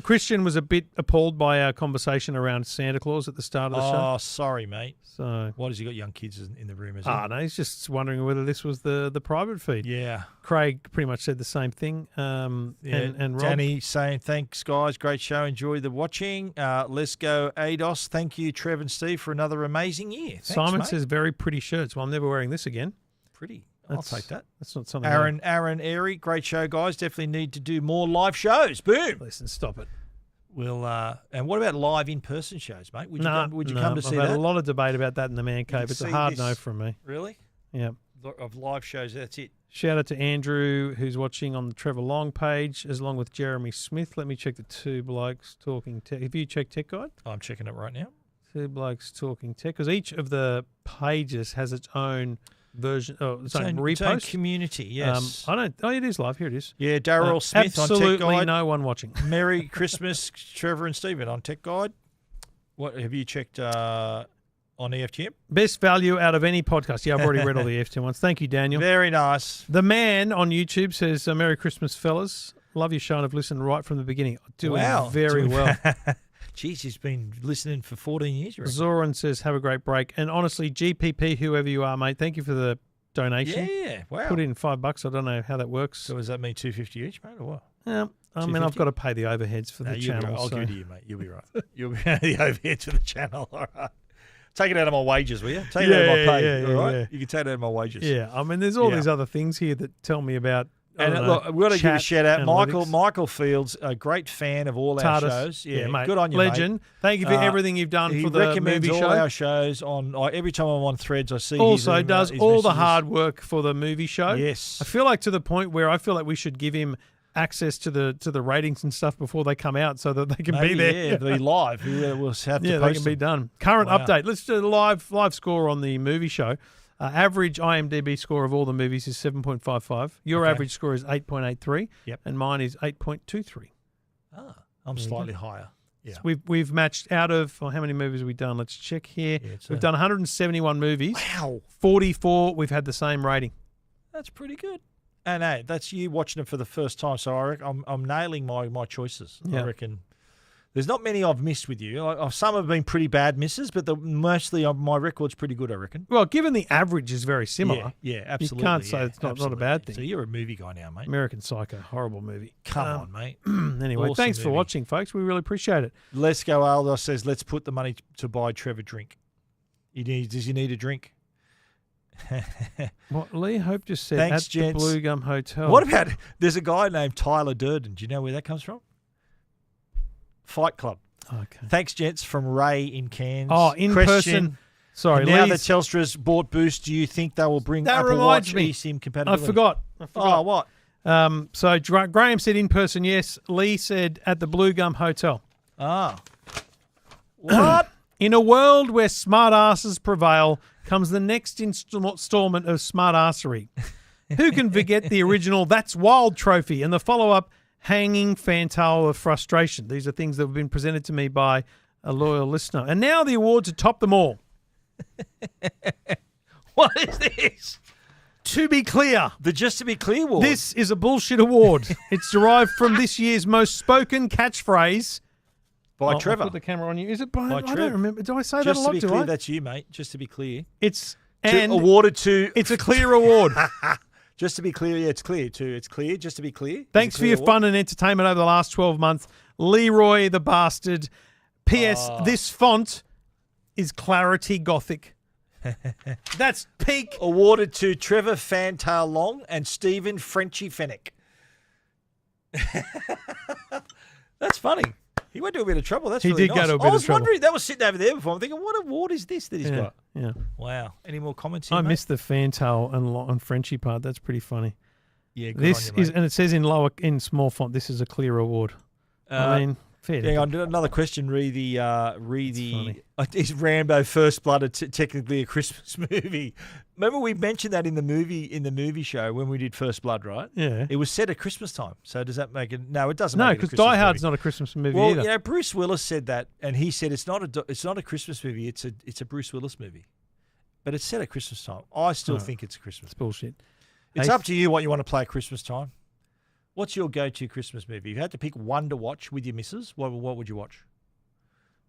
Christian was a bit appalled by our conversation around Santa Claus at the start of the show. Oh, sorry, mate. So what has he got young kids in the room? Is he? No, he's just wondering whether this was the private feed. Yeah. Craig pretty much said the same thing. And Rob. Danny saying, thanks, guys. Great show. Enjoy the watching. Let's go, ADOS. Thank you, Trev and Steve, for another amazing year. Thanks, Simon mate. says, very pretty shirts. Well, I'm never wearing this again. Pretty. I'll take that. That's not something. Aaron Airy, great show, guys. Definitely need to do more live shows. Boom. Listen, stop it. We'll and what about live in-person shows, mate? Would you come to see I've that? had a lot of debate about that in the man cave. It's a hard no from me. Really? Yeah. Of live shows, that's it. Shout out to Andrew, who's watching on the Trevor Long page, along with Jeremy Smith. Let me check the Two Blokes Talking Tech. Have you checked Tech Guide? I'm checking it right now. Two Blokes Talking Tech, because each of the pages has its own version, its own repost. Its own community, yes. I don't. Oh, it is live. Here it is. Yeah, Daryl Smith on Tech Guide. Absolutely no one watching. Merry Christmas, Trevor and Stephen on Tech Guide. What have you checked on EFTM? Best value out of any podcast. Yeah, I've already read all the EFTM ones. Thank you, Daniel. Very nice. The man on YouTube says, Merry Christmas, fellas. Love your show and I've listened right from the beginning. Doing very well. Jeez, he's been listening for 14 years. Zoran says, have a great break. And honestly, GPP, whoever you are, mate, thank you for the donation. Yeah, wow. Put in $5. I don't know how that works. So does that mean $2.50 each, mate, or what? Yeah, I mean, I've got to pay the overheads for the channel. I'll give it to you, mate. You'll be right. You'll be the overheads for the channel. All right. Take it out of my wages, will you? Take it out of my pay. All right. You can take it out of my wages. Yeah. I mean, there's all these other things here that tell me about. And look, we've got to give a shout out. Analytics. Michael Fields, a great fan of all our shows. Yeah, mate. Good on you, Legend. mate. Thank you for everything you've done for the movie show. He recommends all our shows on. Every time I'm on Threads, I see. Also does all the hard work for the movie show. Yes. I feel like to the point where I feel like we should give him access to the ratings and stuff before they come out so that they can be there. Yeah, be live. We'll have to they post can them. be done. Current update. Let's do the live score on the movie show. Average IMDb score of all the movies is 7.55. Your average score is 8.83. Yep. And mine is 8.23. I'm slightly higher. Yeah. So we've matched out of how many movies have we done? Let's check here. Yeah, we've done 171 movies. Wow. 44 we've had the same rating. That's pretty good. And hey, that's you watching it for the first time. So I reckon I'm nailing my choices. Yeah. I reckon there's not many I've missed with you. Some have been pretty bad misses, but mostly my record's pretty good, I reckon. Well, given the average is very similar. Yeah, absolutely. You can't say it's not a bad thing. So you're a movie guy now, mate. American Psycho, horrible movie. Come on, mate. Anyway, Awesome thanks for movie. watching, folks. We really appreciate it. Let's Go Aldos says, let's put the money to buy Trevor a drink. Does he need a drink? What Lee Hope just said Thanks, at gents. the Blue Gum Hotel. What about, there's a guy named Tyler Durden. Do you know where that comes from? Fight Club. Okay. Thanks, gents, from Ray in Cairns. Oh, in person. Sorry, now Lee's- that Telstra's bought Boost, do you think they will bring That Apple reminds Watch me. eSIM I compatibility? forgot. Oh, what? So Graham said in person, yes. Lee said at the Blue Gum Hotel. Ah. What? In a world where smart asses prevail comes the next installment of smart assery. Who can forget the original That's Wild trophy and the follow-up Hanging Fantail of Frustration? These are things that have been presented to me by a loyal listener. And now the award to top them all. What is this? To be clear, The Just to Be Clear award. this is a bullshit award. It's derived from this year's most spoken catchphrase. by I'll Trevor. put the camera on you. Is it by I Trev. don't remember. Do I say that a Just to lot? be Do clear, I? that's you, mate. Just to be clear. It's and Awarded to. it's a clear award. Just to be clear, yeah, it's clear too. It's clear, just to be clear. Thanks for your fun and entertainment over the last 12 months. Leroy the Bastard. P.S. This font is Clarity Gothic. That's peak. Awarded to Trevor Fantail Long and Stephen Frenchy Fennick. That's funny. He went to a bit of trouble. That's He really did nice. go to a bit I of was trouble. wondering, that was sitting over there before. I'm thinking, what award is this that he's got? Yeah. Wow. Any more comments here, I mate? missed the fantail and Frenchy part. That's pretty funny. Yeah, good This on you, is, mate. and it says in small font, this is a clear award. I mean, Fair Hang dinkum. on, another question. funny. Is Rambo First Blood technically a Christmas movie? Remember we mentioned that in the movie show when we did First Blood, right? Yeah. It was set at Christmas time. So does that make it? No, it doesn't. No, make it a because Christmas Die Hard's movie. not a Christmas movie Well, either. Bruce Willis said that, and he said it's not a Christmas movie. It's a Bruce Willis movie, but it's set at Christmas time. I still think it's a Christmas. It's bullshit. It's Hey, up to you what you want to play at Christmas time. What's your go-to Christmas movie? If you had to pick one to watch with your missus, what would you watch?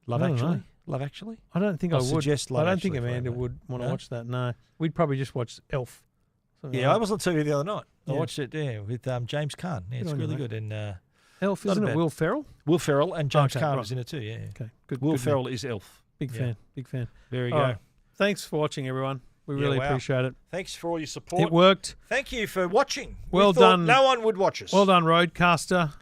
Love I don't Actually? know. Love Actually? I don't think I I'll would. suggest Love I don't think Actually for Amanda you, mate. would want to No? watch that. No, we'd probably just watch Elf. Something Yeah, like I was on TV the other night. I Yeah. watched it with James Caan. Yeah, Good it's on you, really mate. good. And Elf, not isn't it? bad. Will Ferrell. Will Ferrell and James Okay, Caan right. was in it too. Yeah, Okay, good. Will good Ferrell is Elf. Big Yeah. fan. Big fan. There you All go. right. Thanks for watching, everyone. We Yeah, really wow. appreciate it. Thanks for all your support. It worked. Thank you for watching. Well we thought done. No one would watch us. Well done, Roadcaster.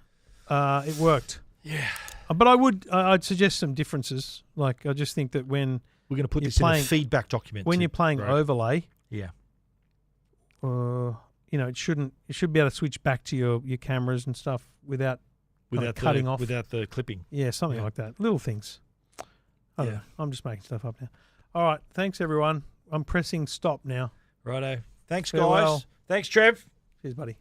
It worked. Yeah. But I'd suggest some differences. Like, I just think that when We're going to put You're this in playing- a feedback document. you're too. playing Right. overlay, Yeah. it should be able to switch back to your cameras and stuff without cutting off. Without the clipping. Yeah, something Yeah. like that. Little things. I don't Yeah. know. I'm just making stuff up now. All right. Thanks, everyone. I'm pressing stop now. Righto. Thanks, Farewell. guys. Thanks, Trev. Cheers, buddy.